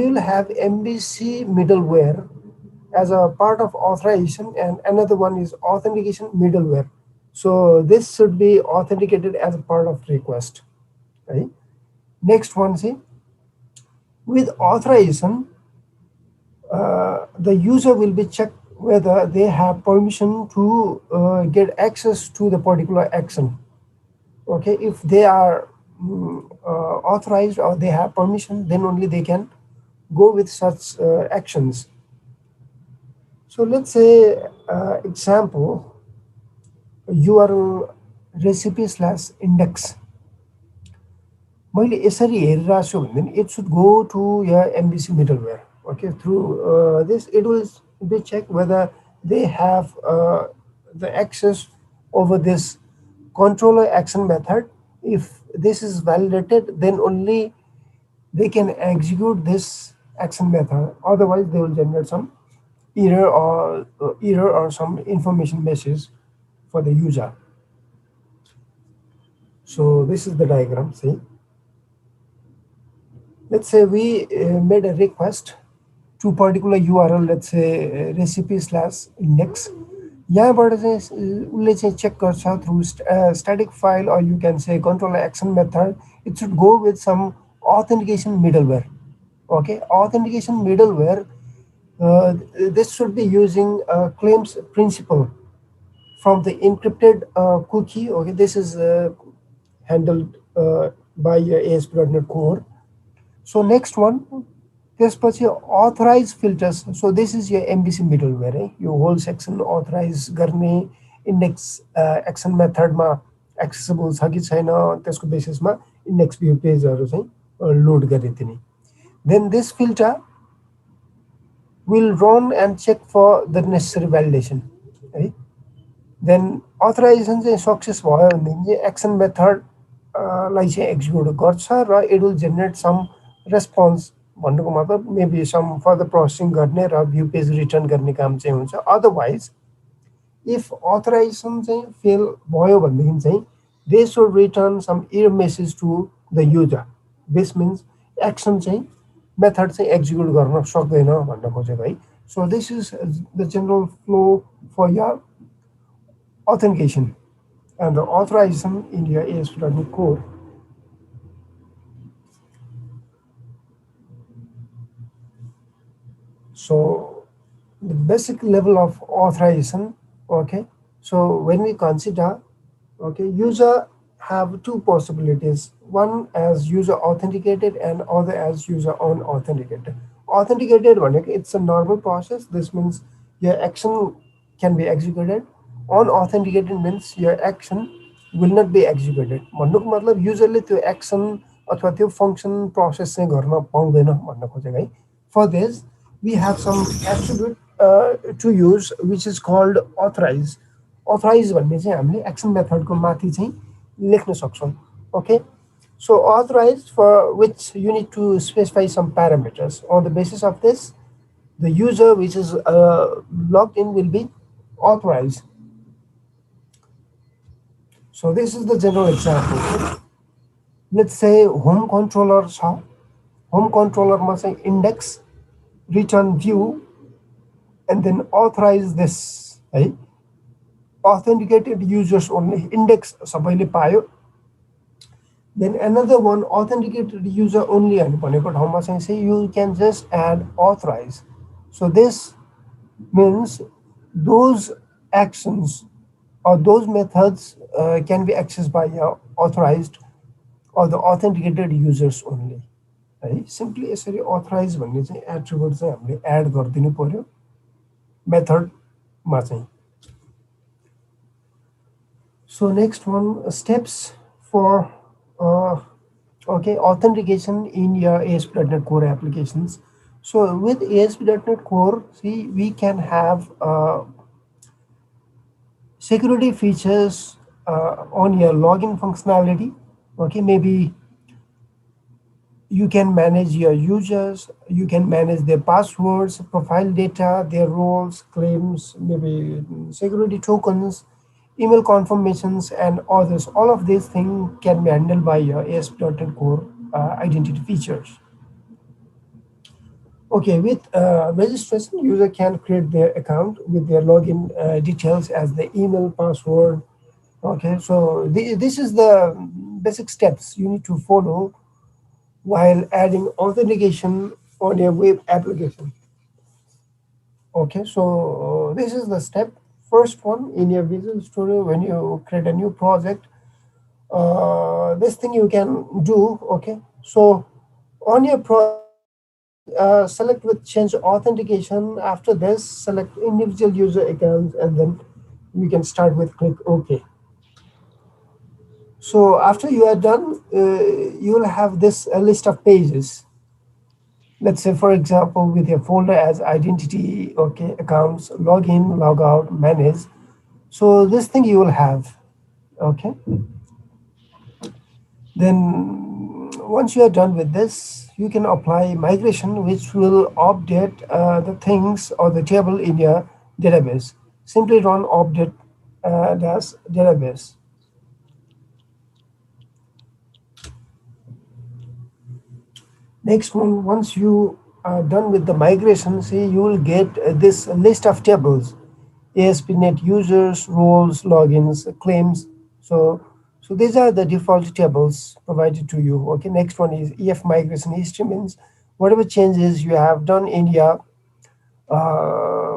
we will have MVC middleware as a part of authorization, and another one is authentication middleware. So this should be authenticated as a part of request. Right? Next one, see, with authorization, the user will be checked whether they have permission to get access to the particular action. Okay, if they are authorized or they have permission, then only they can go with such actions. So let's say example URL recipe slash index. मैले यसरी हेरिरहेको छु भने it should go to your MVC middleware. Okay, through this it will be checked whether they have the access over this controller action method. If this is validated, then only they can execute this action method. Otherwise, they will generate some error or some information message for the user. So this is the diagram. See, let's say we made a request to particular URL, let's say recipe slash index. यहाँबाट चाहिँ उसले चाहिँ check गर्छ through static file, or you can say controller action method. It should go with some authentication middleware. Okay, authentication middleware. This should be using claims principle from the encrypted cookie. Okay, this is handled by ASP.NET Core. So next one, त्यसपछि authorize filters. So this is your MVC middleware. Your whole section authorize गर्ने index action method मा accessible छ कि छैन त्यसको बेसिसमा index view पेजहरु चाहिँ load गर्ने दिने. Then this filter will run and check for the necessary validation. Right? Then authorization चाहिँ success भयो भने action method लाई चाहिँ execute गर्छ र it will generate some response. भन्नुको मतलब maybe some further processing गर्ने र view page return गर्ने काम चाहिँ हुन्छ. Otherwise, if authorization चाहिँ fail भयो भनेदेखि चाहिँ they should return some error message to the user. This means action चाहिँ method चाहिँ execute गर्न सक्दैन भन्न खोजेको है. So this is the general flow for your authentication and the authorization in your ASP.NET Core. So the basic level of authorization. Okay, so when we consider, okay, user have two possibilities, one as user authenticated and other as user unauthenticated. Authenticated one, it's a normal process. This means your action can be executed. Unauthenticated means your action will not be executed. भन्नुको मतलब युजरले त्यो action अथवा त्यो function process चाहिँ गर्न पाउँदैन भन्न खोजेको है. For this we have some attribute to use which is called authorize. Authorize भन्ने चाहिँ हामीले एक्सन मेथडको माथि चाहिँ लेख्न सक्छौं. Okay, so authorize, for which you need to specify some parameters. On the basis of this, the user which is logged in will be authorized. So this is the general example. Let's say home controller छ. Home controller मा चाहिँ index, return view, and then authorize this. Right? Authenticated users only, index सबैले पायो. Then another one, authenticated user only भनेको ठाउँमा चाहिँ you can just add authorize. So this means those actions or those methods can be accessed by authorized or the authenticated users only. Right? Simply यसरी authorize भन्ने चाहिँ attribute चाहिँ हामीले add गरिदिनु पर्यो method मा चाहिँ. So next one, steps for okay, authentication in your ASP.NET Core applications. So with ASP.NET Core, see, we can have security features on your login functionality. Okay, maybe you can manage your users, you can manage their passwords, profile data, their roles, claims, maybe security tokens, email confirmations, and others. All of these things can be handled by your ASP.NET Core identity features. Okay, with registration, user can create their account with their login details as the email, password. Okay, so this is the basic steps you need to follow while adding authentication on your web application. Okay, so this is the step. First one in your Visual Studio when you create a new project. This thing you can do. Okay, so on your project, select with change authentication. After this, select individual user accounts, and then you can start with click OK. So after you are done, you will have this list of pages. Let's say, for example, with your folder as identity, okay, accounts, login, logout, manage. So this thing you will have, okay. Then once you are done with this, you can apply migration, which will update the things or the table in your database. Simply run update dash database. Next one, once you are done with the migration, see, you will get this list of tables: ASP.NET users, roles, logins, claims. So, so these are the default tables provided to you. Okay. Next one is EF migration history, means whatever changes you have done in your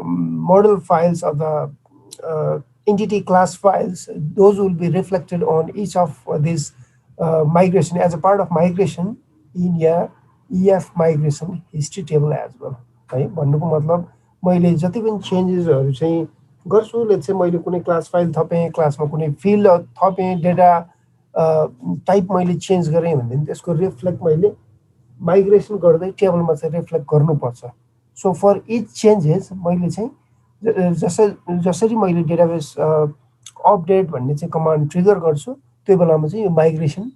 model files or the entity class files, those will be reflected on each of these migration as a part of migration in your EF migration history table as well. है भन्नुको मतलब मैले जति पनि चेन्जेसहरू चाहिँ गर्छु, let's चाहिँ मैले कुनै क्लास फाइल थपेँ, क्लासमा कुनै फिल्ड थपेँ, डेटा टाइप मैले चेन्ज गरेँ भनेदेखि त्यसको रिफ्लेक्ट मैले माइग्रेसन गर्दै टेबलमा चाहिँ रिफ्लेक्ट गर्नुपर्छ. सो फर इच चेन्जेस मैले चाहिँ जसरी मैले डेटाबेस अपडेट भन्ने चाहिँ कमान्ड ट्रिगर गर्छु, त्यो बेलामा चाहिँ यो माइग्रेसन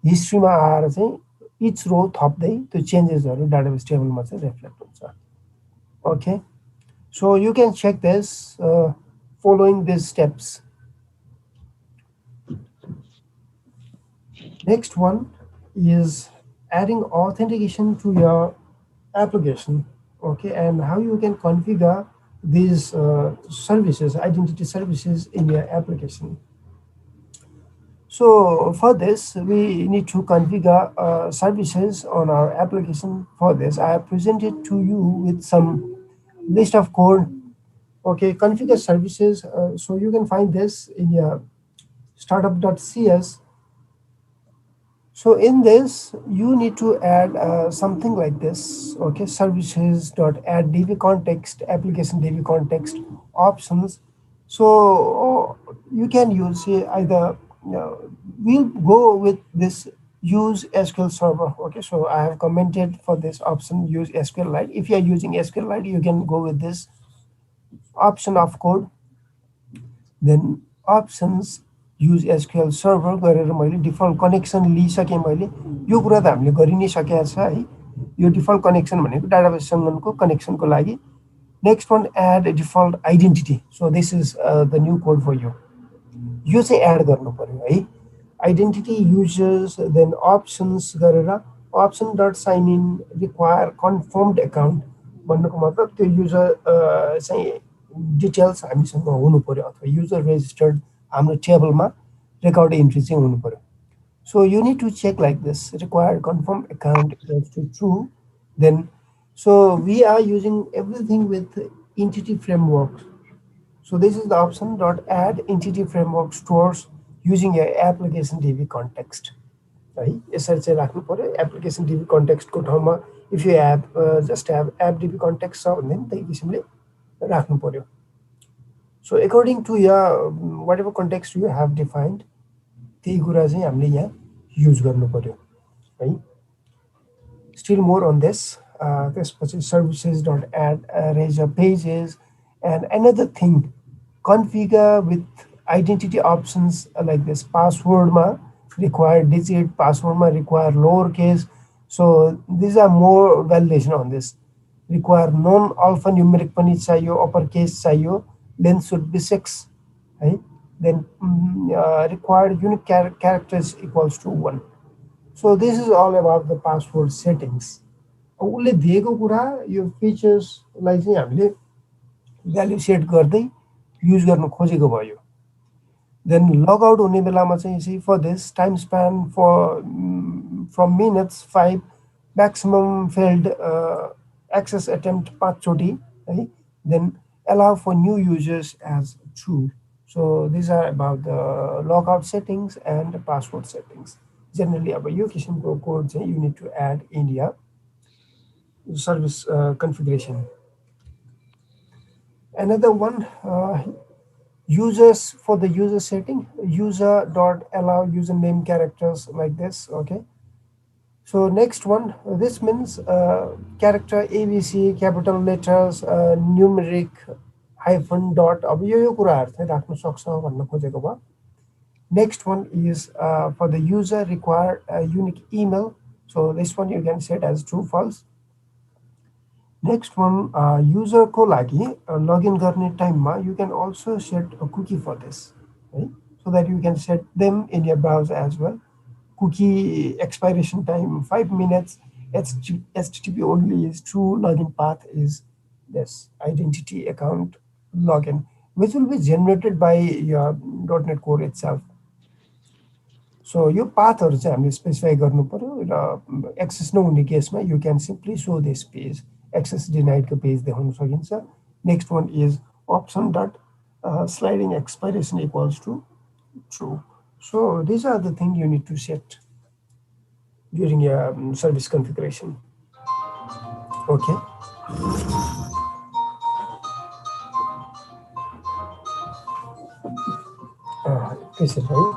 हिस्ट्रीमा आएर चाहिँ इच रो थप्दै त्यो चेन्जेसहरू डाटाबेस टेबलमा चाहिँ रिफ्लेक्ट हुन्छ. Okay, so you can check this following these steps. Next one is adding authentication to your application. Okay, and how you can configure these services, identity services in your application. So for this, we need to configure services on our application. For this, I have presented to you with some list of code. Okay, configure services. So you can find this in your startup.cs. So in this, you need to add something like this. Okay, services dot add db context, application db context, options. So you can use either, we'll go with this use SQL Server. Okay, so I have commented for this option, use SQLite. If you are using SQLite, you can go with this option of code. Then options use SQL server गरेर मैले default connection लिइसकेँ. मैले यो कुरा त हामीले गरि नै सकेको छ है. यो डिफल्ट कनेक्सन भनेको डाटाबेससँगको कनेक्सनको लागि. Next one add default identity. So this is the new code for you. यो चाहिँ एड गर्नु पर्यो है. आइडेन्टिटी युजर्स, देन अप्सन्स गरेर option dot sign in require confirmed account भन्नुको मतलब त्यो युजर चाहिँ डिटेल्स हामीसँग हुनु पर्यो, अथवा युजर रेजिस्टर्ड हाम्रो टेबलमा रेकर्ड इन्ट्री चाहिँ हुनु पर्यो. So you need to check like this: required confirm account equals to true. Then, so we are using everything with entity framework. So this is the option dot add entity framework stores using your application DB context. है यसरी चाहिँ राख्नु पर्यो. Application DB कन्टेक्स्टको ठाउँमा if you app just app app DB context छ भने त्यही किसिमले राख्नु पर्यो. So according to your whatever context you have defined, त्यही कुरा चाहिँ हामीले यहाँ युज गर्नु पर्यो है. Still more on this. त्यसपछि services dot add razor pages and another thing configure with identity options like this. पासवर्डमा require digit, password require lowercase. So these are more validation on this. Require non-alphanumeric pani chahiyo, uppercase chahiyo, length should be 6. Right? Then required unique characters equals to 1. So this is all about the password settings. उसले दिएको कुरा यो फिचर्सलाई चाहिँ हामीले value set गर्दै use गर्न खोजेको भयो. देन लगआउट हुने बेलामा चाहिँ see for this time span for from minutes 5 maximum failed access attempt 5 चोटि है. Then allow for new users as true. So these are about the logout settings and password settings. Generally अब यो किसिमको code चाहिँ you need to add in your service configuration. Another one, users for the user setting, user dot allow username characters like this. Okay. So next one, this means character ABC, capital letters, numeric hyphen dot. अब यो कुराहरु चाहिँ राख्न सक्छ भन्न खोजेको भयो. Next one is for the user require a unique email. So this one you can set as true false. Next one, user को लागि login गर्ने टाइममा you can also set a cookie for this, right? So that you can set them in your browser as well. Cookie expiration time 5 minutes. HTTP only is true. Login path is this identity account login, which will be generated by your .NET Core itself. So यो पाथहरु चाहिँ हामीले specify गर्नु पर्यो र access नहुने केसमा you can simply show this page access डिनाइडको page देखाउन सकिन्छ. Next one is option dot sliding expiration equals to true. So these are the things you need to set during your service configuration. Okay. त्यसै है.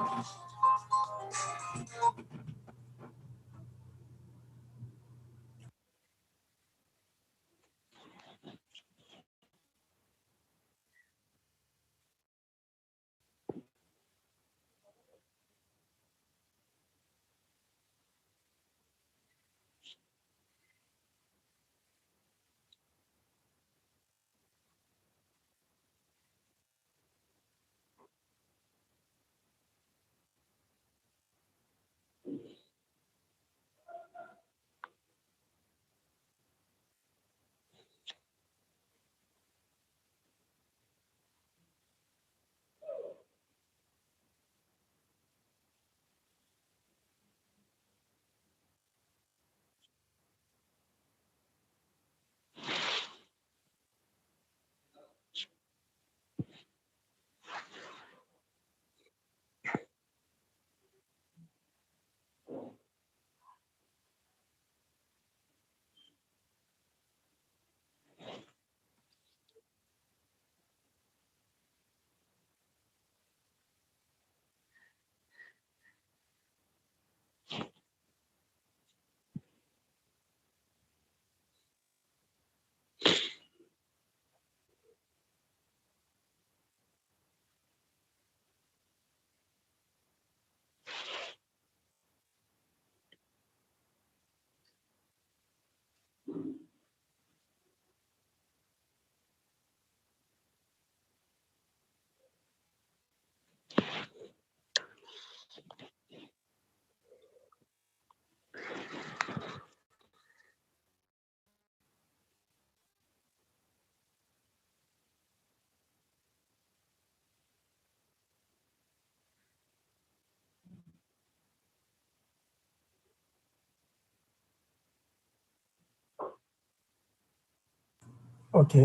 Okay.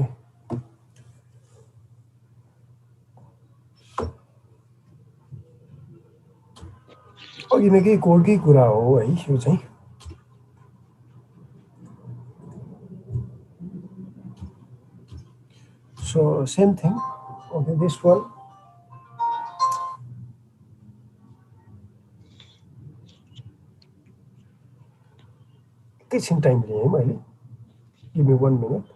अघि नै कोडकै कुरा हो है यो चाहिँ. So same thing. Okay, this one. एकैछिन टाइम लिएँ है मैले. Give me 1 minute.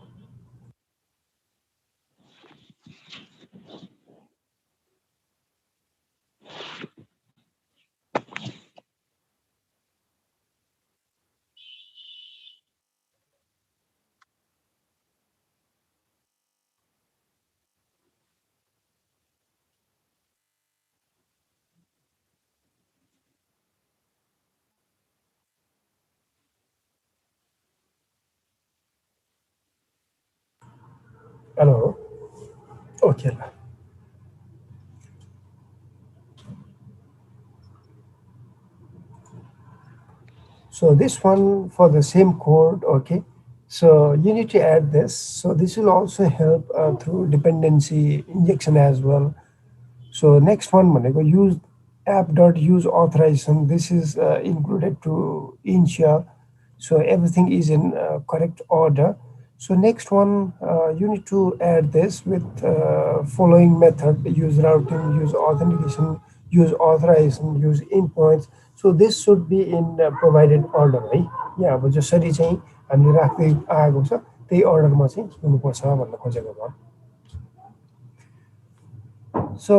Hello. Okay. So this one for the same code, okay. So you need to add this. So this will also help through dependency injection as well. So next one भनेको use app.use authorization. This is included to ensure so everything is in correct order. So next one you need to add this with following method: use routing, use authentication, use authorization, use endpoints. So this should be in provided order है. यहाँ अब जसरी चाहिँ हामीले राख्दै आएको छ त्यही अर्डरमा चाहिँ हुनुपर्छ भन्न खोजेको भयो. So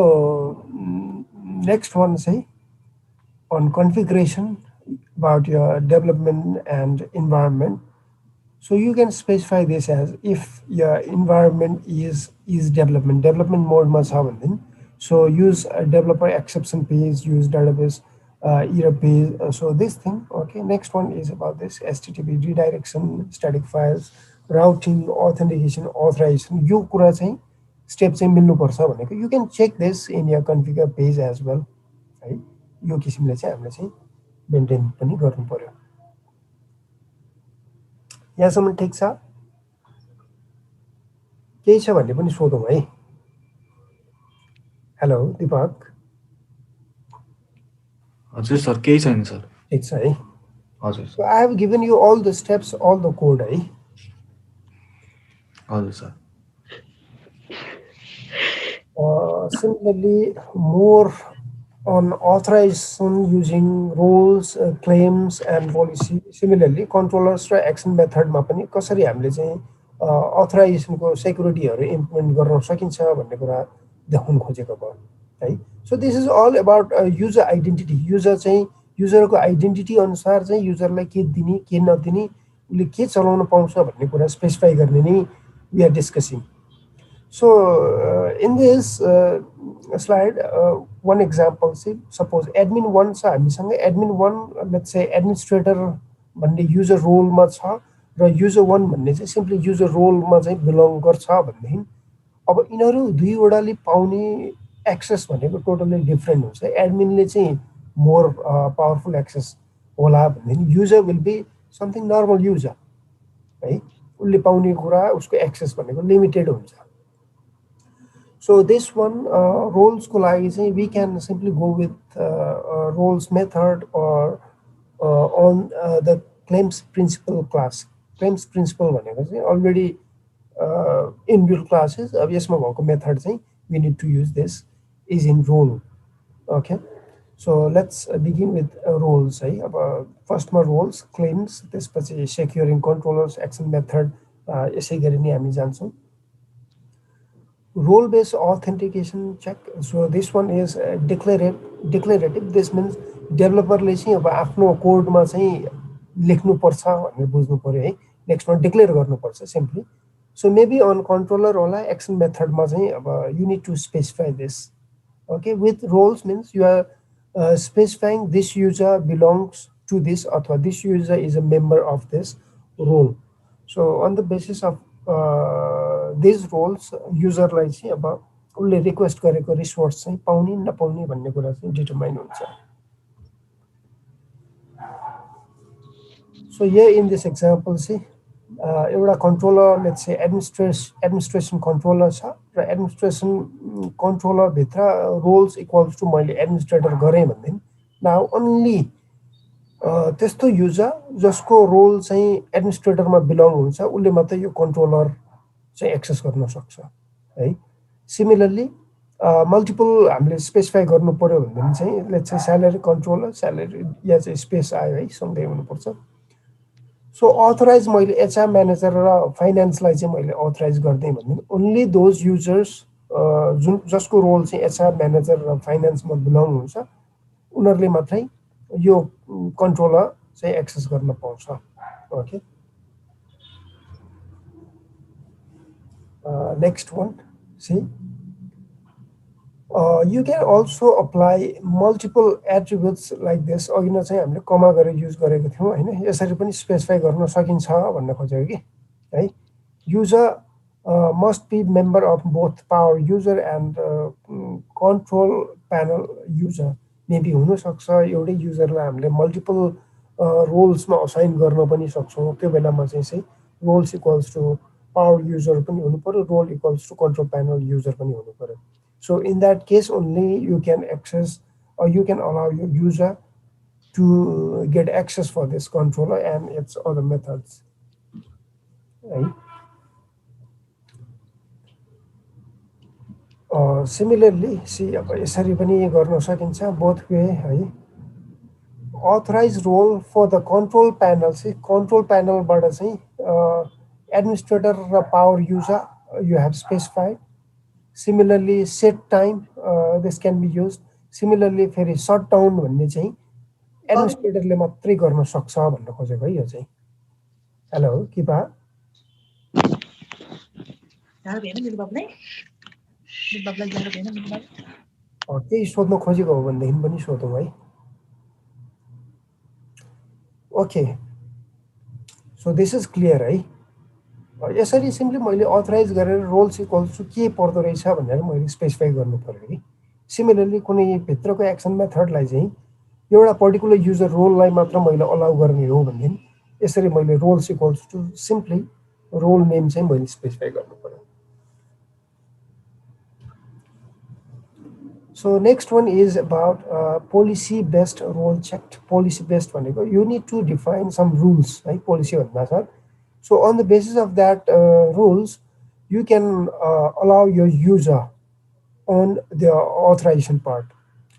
next one say on configuration about your development and environment. So you can specify this as if your environment is development mode must have then. So use a developer exception page, use database error page. So this thing, okay. Next one is about this HTTP redirection, static files, routing, authentication, authorization. यो कुरा चाहिँ step चाहिँ मिल्नुपर्छ भनेको you can check this in your configure page as well है. यो किसिमले चाहिँ हामीले चाहिँ मेन्टेन पनि गर्नु पर्यो. यहाँसम्म ठिक छ. केही छ भन्ने पनि सोधौँ है. हेलो दिपक. हजुर सर केही छैन सर. ठिक छ है. हजुर. So I have given you all the steps, all the code है. हजुर sir. Similarly, more on authorization using roles, claims and policy. Similarly, controllers र action method मा पनि कसरी हामीले चाहिँ authorization को securityहरु implement गर्न सकिन्छ भन्ने कुरा देखाउन खोजेको भयो है. So this is all about user identity. User चाहिँ user को identity अनुसार चाहिँ user लाई के दिने के नदिने उले के चलाउन पाउँछ भन्ने कुरा specify गर्ने नै we are discussing. So in this slide, one example, see, suppose admin 1 छ हामीसँग admin 1 let's say administrator भन्ने user role मा छ र user 1 भन्ने चाहिँ simply user role मा चाहिँ belong गर्छ भन्देखि अब यिनीहरु दुईवटाले पाउने एक्सेस भनेको टोटली डिफरेन्ट हुन्छ. एडमिनले चाहिँ मोर पावरफुल एक्सेस होला भन्देखि user will be something normal user है. उसले पाउने कुरा उसको एक्सेस भनेको लिमिटेड हुन्छ. So this one roles को लागि चाहिँ we can simply go with roles method or on the claims principal class. Claims principal भनेको चाहिँ already inbuilt classes. अब यसमा भएको मेथड चाहिँ we need to use this is in role. Okay. So let's begin with roles है. अब first मा roles, claims, त्यसपछि securing controllers, action method यसै गरी नै हामी जान्छौँ. Role based authentication check. So this one is declarative. This means developer ले चाहिँ अब आफ्नो कोडमा चाहिँ लेख्नु पर्छ भनेर बुझ्नु पर्यो है. नेक्स्ट मा डिक्लेयर गर्नु पर्छ simply. So maybe on controller होला action method मा चाहिँ अब you need to specify this. Okay, with roles means you are specifying this user belongs to this अथवा this user is a member of this role. So on the basis of these roles user लाई चाहिँ अब उले request गरेको resource चाहिँ पाउने नपाउने भन्ने कुरा चाहिँ डिटरमाइन हुन्छ. So here in this example see एउटा controller, let's say administration controller छ र administration controller भित्र roles equals to मैले administrator गरेँ भन्दैन. Now only त्यस्तो युजर जसको रोल चाहिँ एडमिनिस्ट्रेटरमा बिलोङ हुन्छ उले मात्रै यो कन्ट्रोलर चाहिँ एक्सेस गर्न सक्छ है. सिमिलरली मल्टिपल हामीले स्पेसिफाई गर्नु पर्यो भने चाहिँ let's say salary controller salary या चाहिँ स्पेस आयो है सँगै हुनुपर्छ. सो अथराइज मैले एचआर म्यानेजर र फाइनान्सलाई चाहिँ मैले अथराइज गर्दै भन्दैन. ओन्ली दोज युजर्स जुन जसको रोल चाहिँ एचआर म्यानेजर र फाइनान्समा बिलोङ हुन्छ उनीहरूले मात्रै यो कन्ट्रोलर चाहिँ एक्सेस गर्न पाउँछ. Okay. Next one, see, you can also apply multiple attributes like this. अघि न चाहिँ हामीले कमा गरेर युज गरेको थियौँ हैन. यसरी पनि स्पेसिफाई गर्न सकिन्छ भन्न खोजेको कि है. User must be member of both power user and control panel user. Maybe हुनसक्छ एउटै युजरलाई हामीले मल्टिपल रोल्समा असाइन गर्न पनि सक्छौँ। त्यो बेलामा चाहिँ roles equals to power user पनि हुनु पर्यो, role equals to control panel user पनि हुनु पर्यो। So in that case only you can access or you can allow your user to get access for this controller and its other methods. Right? Similarly, see यसरी पनि गर्न सकिन्छ both way है। Authorized role for the control panel चाहिँ control panel बाट चाहिँ administrator र power user you have specified. Similarly, set time this can be used. Similarly, फेरि shut down भन्ने चाहिँ एडमिनिस्ट्रेटरले मात्रै गर्न सक्छ भन्न खोजेको है यो चाहिँ। हेलो किपा केही सोध्नु खोजेको हो भनेदेखि पनि सोधौँ है। Okay, so this is clear है। यसरी सिम्पली मैले अथराइज गरेर रोल्स इक्वल्स टु के पर्दो रहेछ भनेर मैले स्पेसिफाई गर्नु पर्यो कि। सिमिलरली कुनै भित्रको एक्सन मेथडलाई चाहिँ एउटा पर्टिकुलर युजर रोललाई मात्र मैले अलाउ गर्ने हो भनेदेखि यसरी मैले roles equals to simply role name चाहिँ मैले स्पेसिफाई गर्नु पर्यो। So next one is about policy based role checked. Policy based भनेको you need to define some rules है policy भन्दा साथ। So on the basis of that rules you can allow your user on the authorization part.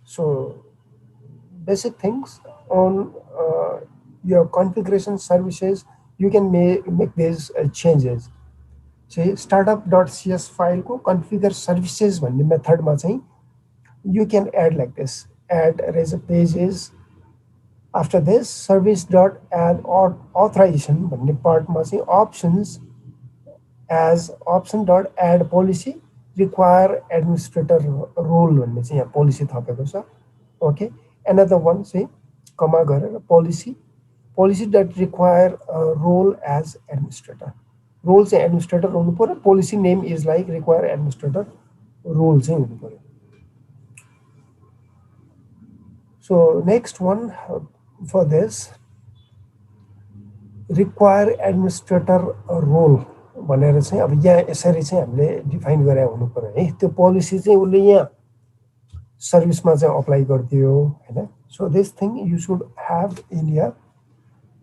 So basic things on your configuration services you can make these changes. So startup.cs file को configure services भन्ने मेथडमा चाहिँ you can add like this: add razor pages. After this, service.add authorization भन्ने पार्टमा चाहिँ options as option.add policy require administrator role भन्ने चाहिँ यहाँ policy थपेको छ। Okay, another one चाहिँ कमा गरेर policy that require a role as administrator. Role चाहिँ administrator हुनु पर्यो, policy name is like require administrator role चाहिँ हुनु पर्यो। So next one for this require administrator role भनेर चाहिँ अब यहाँ यसरी चाहिँ हामीले डिफाइन गरे हुनु पर्यो है। त्यो पोलिसी चाहिँ उसले यहाँ सर्भिसमा चाहिँ अप्लाई गरिदियो हैन। So this thing you should have in your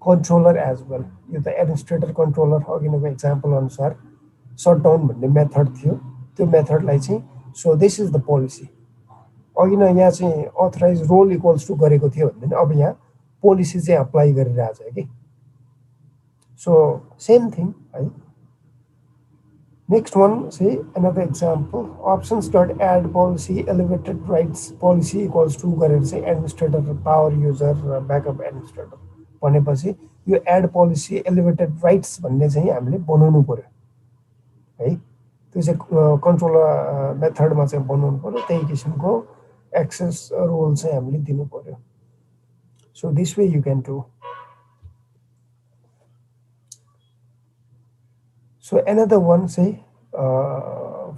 controller as well. यो त एडमिनिस्ट्रेटर कन्ट्रोलर अघिको एक्जाम्पल अनुसार सटडाउन भन्ने मेथड थियो, त्यो मेथडलाई चाहिँ so this is the policy. अघि न यहाँ चाहिँ अथराइज रोल इक्वल्स टु गरेको थियो भने अब यहाँ पोलिसी चाहिँ अप्लाई गरिरहेछ कि। सो सेम थिङ है। नेक्स्ट वान चाहिँ another example options dot add policy elevated rights policy equals to गरेर चाहिँ एडमिनिस्ट्रेटर पावर युजर र ब्याकअप एडमिनिस्ट्रेटर भनेपछि यो एड पोलिसी एलिभेटेड राइट्स भन्ने चाहिँ हामीले बनाउनु पर्यो है। त्यो चाहिँ कन्ट्रोलर मेथडमा चाहिँ बनाउनु पर्यो, त्यही किसिमको एक्सेस रोल चाहिँ हामीले दिनु पर्यो। So this way you can do. So another one चाहिँ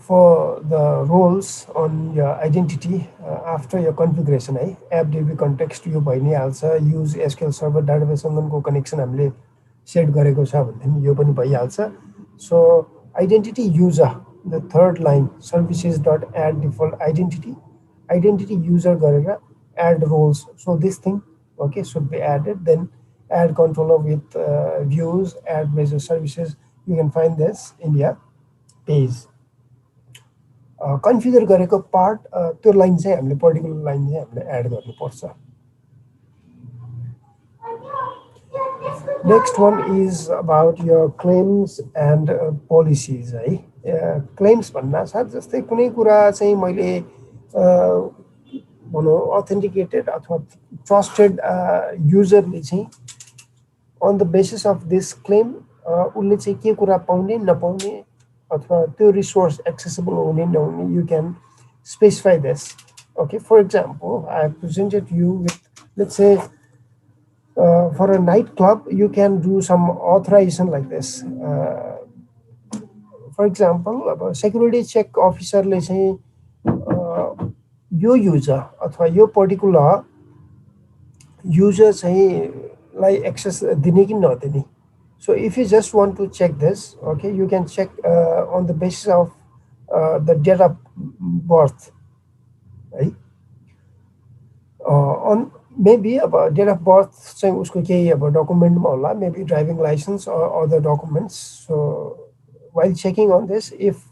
for the roles on your identity after your configuration है। एपडिबी कन्टेक्स्ट यो भइ नै हाल्छ। युज एसक्युएल सर्भर डाटाबेससँगको कनेक्सन हामीले सेट गरेको छ भनेदेखि यो पनि भइहाल्छ। So identity user the third line services dot add default identity user गरेर add roles. So this thing okay should be added. Then add controller with views, add major services. You can find this in your page. Configure गरेको part त्यो line चाहिँ हामीले particular line चाहिँ हामीले add गर्नुपर्छ। Next one is about your claims and policies है। claims भन्दा साथ जस्तै कुनै कुरा चाहिँ मैले भनौँ अथेन्टिकेटेड अथवा ट्रस्टेड युजरले चाहिँ on the basis of this claim उसले चाहिँ के कुरा पाउने नपाउने अथवा त्यो रिसोर्स एक्सेसिबल हुने नहुने you can specify this. Okay, for example I have presented you with let's say for a night club you can do some authorization like this. For example अब सेक्युरिटी चेक अफिसरले चाहिँ यो user अथवा यो particular user चाहिँलाई access दिने कि नदिने. So if you just want to check this, okay, you can check on the basis of the date of birth, right? On maybe about date of birth चाहिँ उसको केही अब डकुमेन्टमा होला, maybe driving license or other documents. So while checking on this, if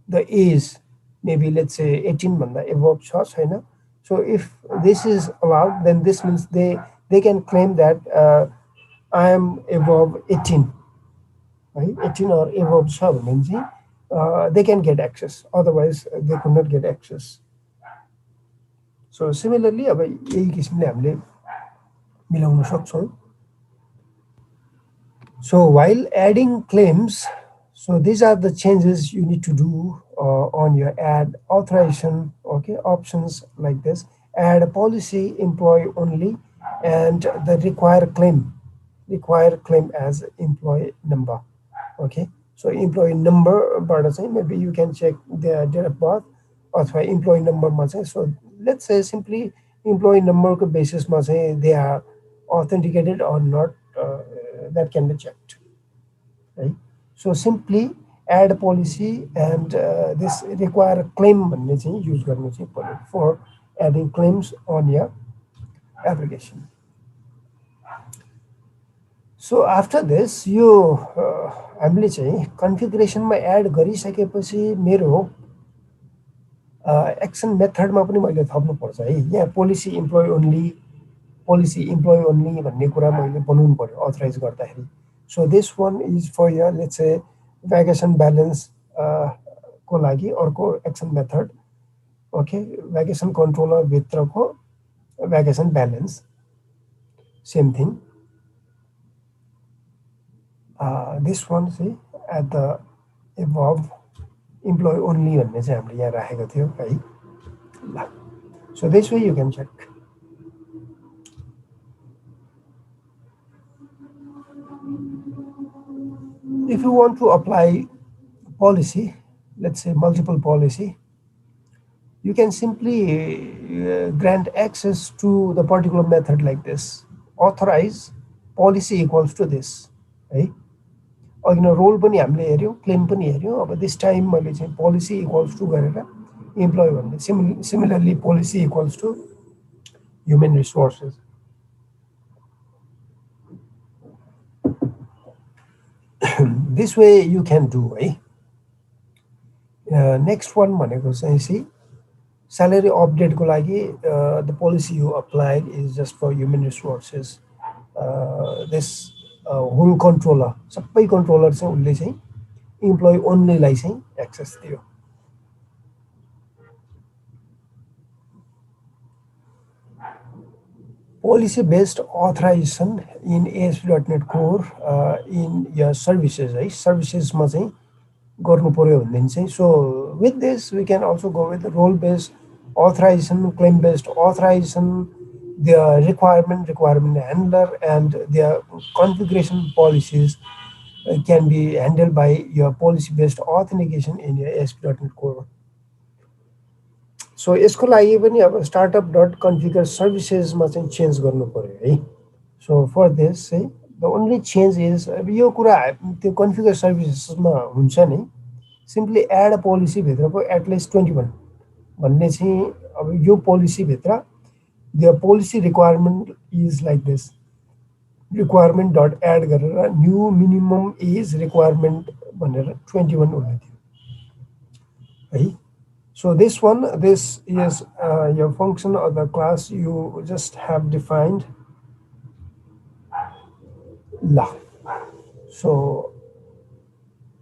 the age maybe let's say 18 भन्दा above छ छैन, so if this is allowed, then this means they can claim that I am above 18, right? 18 or above छ भने चाहिँ they can get access, otherwise they could not get access. So similarly अब यही किसिमले हामीले मिलाउन सक्छौँ. So while adding claims, so these are the changes you need to do on your add authorization, okay, options like this. Add a policy employee only and the require claim as employee number, okay. So employee number maybe you can check their date of birth or employee number. So let's say simply employee number basis they are authenticated or not, that can be checked, right? So simply add a policy and this require claim use for adding claims on your application. So after this यो हामीले चाहिँ कन्फिगरेसनमा add गरिसकेपछि मेरो action मेथडमा पनि मैले थप्नुपर्छ है. यहाँ policy employee only भन्ने कुरा मैले बनाउनु पर्यो अथराइज गर्दाखेरि. So this one is for your let's say vacation balance को लागि अर्को action method, okay. Vacation controller भित्रको vacation balance same thing. This one चाहिँ at the above employee only भन्ने चाहिँ हामीले यहाँ राखेको थियो है. ल, so this way you can check. If you want to apply policy, let's say multiple policy, you can simply grant access to the particular method like this. Authorize policy equals to this, right? अघि न role पनि हामीले हेऱ्यौँ, claim पनि हेऱ्यौँ. अब this time मैले चाहिँ पोलिसी इक्वल्स टु गरेर इम्प्लोइ भन्ने similarly policy equals to human resources. This way you can do है. नेक्स्ट वान भनेको चाहिँ स्यालेरी अपडेटको लागि the policy you applied is just for human resources. This whole controller, सबै कन्ट्रोलर चाहिँ उसले चाहिँ इम्प्लोइ ओन्लीलाई चाहिँ एक्सेस दियो. Policy based authorization in ASP.NET core in your services है. सर्भिसेसमा चाहिँ गर्नु पर्यो भनेदेखि चाहिँ so with this we can also go with role based authorization, claim based authorization, the requirement handler and their configuration policies can be handled by your policy based authentication in your ASP.NET Core. So यसको लागि पनि अब startup.configure services मा चाहिँ change गर्नु पर्यो है. So for this the only change is अब यो कुरा त्यो configure services मा हुन्छ नि, simply add a policy भित्रको at least 21 भन्ने चाहिँ अब यो पोलिसी भित्र the policy requirement is like this. Requirement dot add गरेर new minimum age requirement भनेर 21 हुने थियो है. So this one, this is your function or the class you just have defined. La. So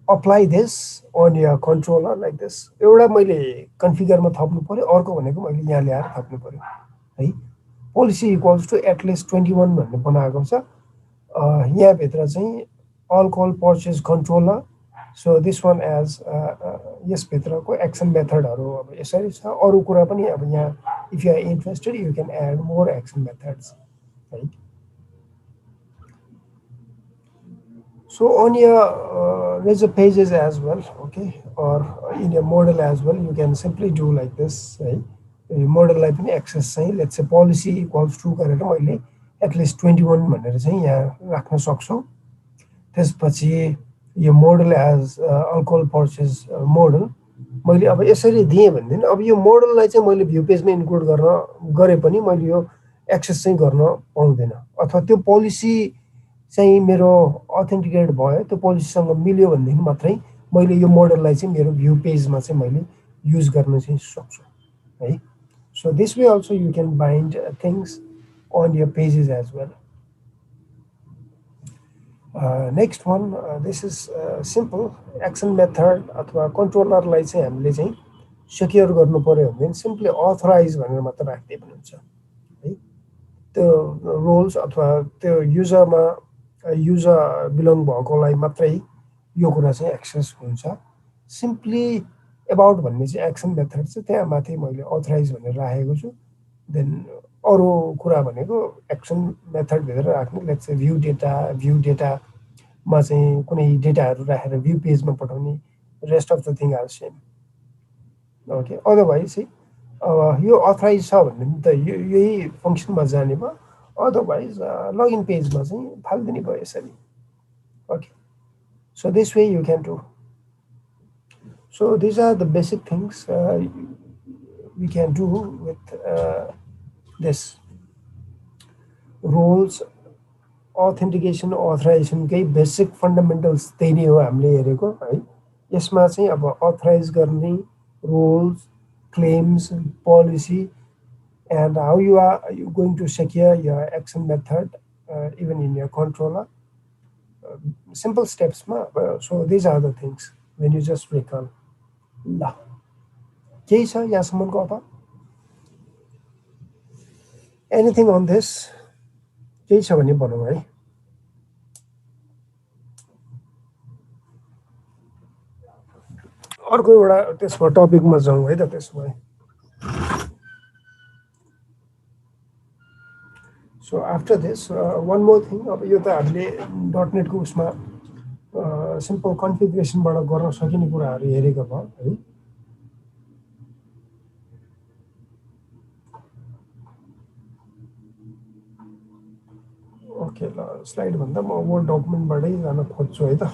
apply this on your controller like this. एउटा मैले कन्फिगरमा थप्नु पर्यो, अर्को भनेको मैले यहाँ ल्याएर थप्नु पर्यो है. पोलिसी इक्वल्स टु एटलिस्ट 21 भन्ने बनाएको छ. यहाँभित्र चाहिँ all call purchase controller. So this one as यसभित्रको एक्सन मेथडहरू अब यसरी छ. अरू कुरा पनि अब यहाँ if you are interested you can add more action methods है. So on your razor pages as well, okay, or in your model as well, you can simply do like this, right? मोडललाई पनि access चाहिँ let's say policy equals to गरेर मैले at least 21 भनेर चाहिँ यहाँ राख्न सक्छु। त्यसपछि यो model as alcohol purchase model मैले अब यसरी दिएँ भनेदेखि अब यो मोडललाई चाहिँ मैले भ्यू पेजमा इन्क्लुड गर्न गरे पनि मैले यो एक्सेस चाहिँ गर्न पाउँदैन, अथवा त्यो पोलिसी चाहिँ मेरो अथेन्टिकेट भयो, त्यो पोलिसीसँग मिल्यो भनेदेखि मात्रै मैले यो मोडललाई चाहिँ मेरो भ्यू पेजमा चाहिँ मैले युज गर्न चाहिँ सक्छु है। So this way also you can bind things on your pages as well. Next one, this is simple action method अथवा कन्ट्रोलरलाई चाहिँ हामीले चाहिँ सेक्योर गर्नु पर्यो भने सिम्पली अथराइज भनेर मात्र राख्दै पनि हुन्छ है। त्यो रोल्स अथवा त्यो युजर बिलोङ भएकोलाई मात्रै यो कुरा चाहिँ एक्सेस हुन्छ। सिम्पली एबाउट भन्ने चाहिँ एक्सन मेथड चाहिँ त्यहाँ माथि मैले अथराइज भनेर राखेको छु। देन अरू कुरा भनेको एक्सन मेथडभित्र राख्ने, लेट्स से भ्यू डेटामा चाहिँ कुनै डेटाहरू राखेर भ्यू पेजमा पठाउने, rest of the thing are same. Okay, otherwise चाहिँ अब यो अथराइज छ भने त यही फङ्सनमा जाने भयो, अदरवाइज लगइन पेजमा चाहिँ फालिदिने भयो यसरी। Okay, so this way you can do. So these are the basic things we can do with this roles, authentication, authorization केही बेसिक फन्डामेन्टल्स त्यही नै हो हामीले हेरेको है। यसमा चाहिँ अब अथराइज गर्ने, roles, claims, policy, and how you are going to secure your action method even in your controller. Simple steps ma. So these are the things when you just recall. ल केही छ यहाँसम्मको? अब एनिथिङ अन दिस केही छ भने भनौँ है। अर्को एउटा त्यसमा टपिकमा जाउँ है त त्यसो भए। So after this one more thing, अब यो त हामीले डटनेटको उसमा सिम्पल कन्फिगरेसनबाट गर्न सकिने कुराहरू हेरेको भयो है। ओके, ल स्लाइड भन्दा म वर्ड डकुमेन्टबाटै जान खोज्छु है त।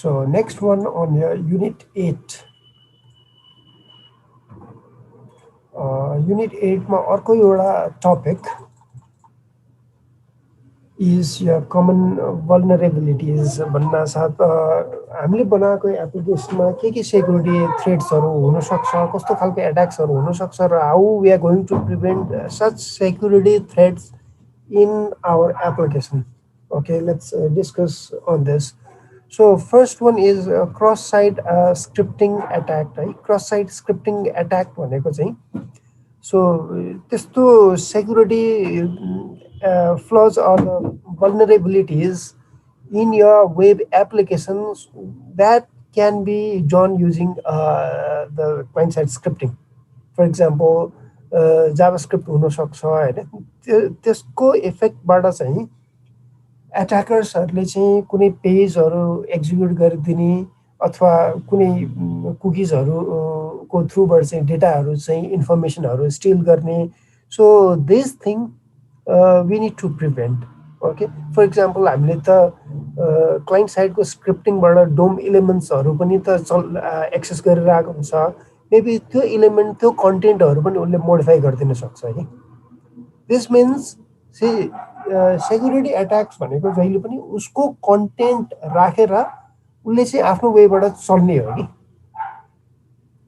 So next one on your unit 8. Unit 8 मा अर्को एउटा topic is your common vulnerabilities भन्न साथ हामीले बनाएको एप्लिकेसनमा के सेक्युरिटी थ्रेट्सहरू हुनसक्छ, कस्तो खालको एट्याक्सहरू हुनसक्छ र how we are going to prevent such security threats in our application. Okay, let's discuss on this. So first one is cross-site scripting attack, right? Cross-site scripting attack भनेको चाहिँ so त्यस्तो security flaws or vulnerabilities in your web applications that can be done using the client-side scripting. For example, JavaScript हुन सक्छ हैन, त्यसको इफेक्टबाट चाहिँ एट्याकर्सहरूले चाहिँ कुनै पेजहरू एक्जिक्युट गरिदिने अथवा कुनै कुकिजहरूको थ्रुबाट चाहिँ डेटाहरू चाहिँ इन्फर्मेसनहरू स्टिल गर्ने। So this thing we need to prevent. Okay, for example हामीले त क्लाइन्ट साइडको स्क्रिप्टिङबाट डोम इलिमेन्ट्सहरू पनि त एक्सेस गरिरहेको हुन्छ, मेबी त्यो इलिमेन्ट त्यो कन्टेन्टहरू पनि उसले मोडिफाई गरिदिन सक्छ है। दिस मिन्स सेक्युरिटी एट्याक्स भनेको जहिले पनि उसको कन्टेन्ट राखेर उसले चाहिँ आफ्नो वेबाट चल्ने हो कि।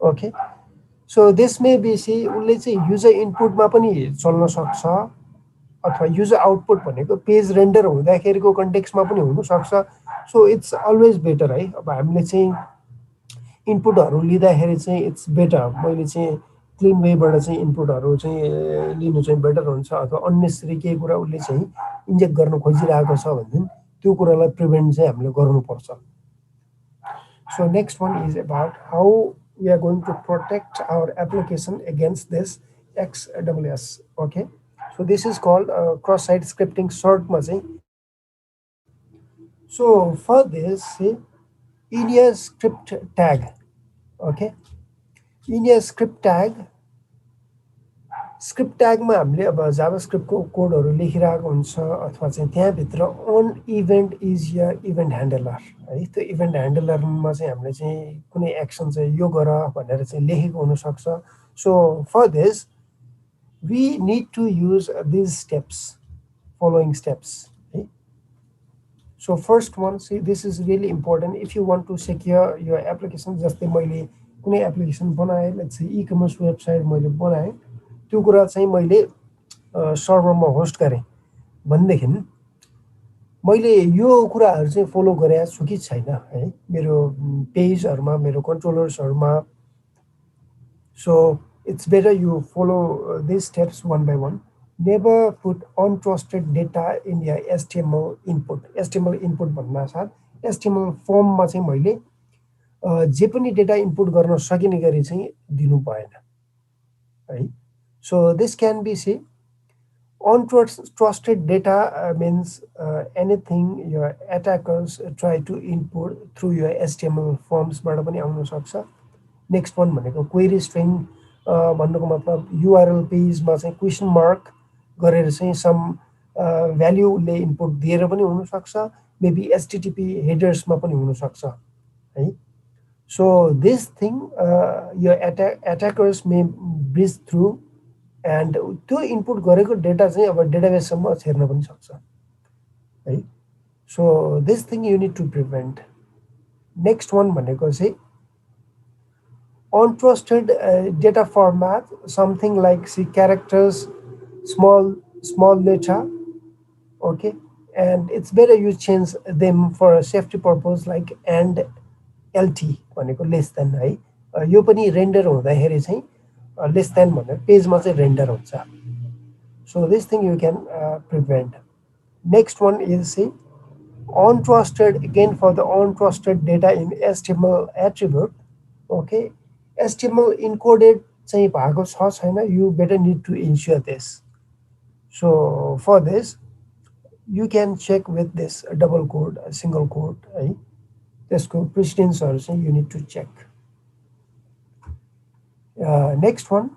Okay, so this may be उसले चाहिँ युजर इनपुटमा पनि चल्न सक्छ अथवा युजर आउटपुट भनेको पेज रेन्डर हुँदाखेरिको कन्टेक्स्टमा पनि हुनसक्छ। सो इट्स अलवेज बेटर है। अब हामीले चाहिँ इनपुटहरू लिँदाखेरि चाहिँ इट्स बेटर मैले चाहिँ क्लिन वेबाट चाहिँ इनपुटहरू चाहिँ लिनु चाहिँ बेटर हुन्छ, अथवा अन्नेसरी केही कुरा उसले चाहिँ इन्जेक्ट गर्न खोजिरहेको छ भनेदेखि त्यो कुरालाई प्रिभेन्ट चाहिँ हामीले गर्नुपर्छ. So next one is about how we are going to protect our application against this XSS. Okay. So this is called cross-site scripting short ma चाहिँ. So for this, in your script tag, okay, in your script tagमा हामीले अब जाभास्क्रिप्टको कोडहरू लेखिरहेको हुन्छ, अथवा चाहिँ त्यहाँभित्र on event is य event ह्यान्डलर है, त्यो इभेन्ट ह्यान्डलरमा चाहिँ हामीले चाहिँ कुनै एक्सन चाहिँ यो गर भनेर चाहिँ लेखेको हुनसक्छ. So for this we need to use these steps, following steps है. So first one, see this is really important if you want to secure यो एप्लिकेसन. जस्तै मैले कुनै एप्लिकेसन बनाएँ, let's say e commerce website मैले बनाएँ, त्यो कुरा चाहिँ मैले सर्भरमा होस्ट गरेँ भनेदेखि मैले यो कुराहरू चाहिँ फलो गरेको छु कि छैन है मेरो पेजहरूमा, मेरो कन्ट्रोलर्सहरूमा. So it's better you follow this steps one by one. Never put untrusted data in your HTML input. HTML input भन्नासाथ एचटिएमएल फर्ममा चाहिँ मैले जे पनि डेटा इनपुट गर्न सकिने गरी चाहिँ दिनु भएन है. So this can be, see, untrusted data means anything your attackers try to input through your HTML forms बाट पनि आउन सक्छ. नेक्स्ट वान भनेको क्वेरी स्ट्रिङ भन्नुको मतलब युआरएल पेजमा चाहिँ क्वेसन मार्क गरेर चाहिँ सम भ्याल्युले इनपुट दिएर पनि हुनसक्छ, मेबी एचटिटिपी हेडर्समा पनि हुनसक्छ है. So this thing your attackers may breach through, and त्यो इनपुट गरेको डेटा चाहिँ अब डेटाबेससम्म छेर्न पनि सक्छ है. So this thing you need to prevent. Next one भनेको चाहिँ untrusted data format, something like C characters, small letter, okay, and it's better you change them for safety purpose like and LT भनेको less than है. यो पनि render हुँदाखेरि चाहिँ less than भनेर पेजमा चाहिँ रेन्डर हुन्छ. So this thing you can prevent. Next one is see untrusted, again for the untrusted data in HTML attribute. Okay, HTML encoded चाहिँ भएको छ छैन, you better need to ensure this. So for this you can check with this double quote, single quote है, त्यसको प्रेसिडेन्सहरू चाहिँ you need to check. Next one,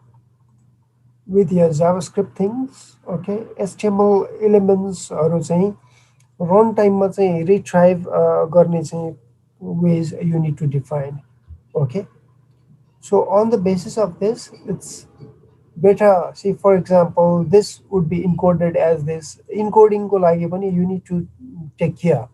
with your JavaScript things, okay, HTML एलिमेन्ट्सहरू चाहिँ रन टाइममा चाहिँ retrieve गर्ने चाहिँ ways you need to define. Okay, so on the basis of this, it's better, see for example this would be encoded as this. Encoding को लागि पनि you need to take care.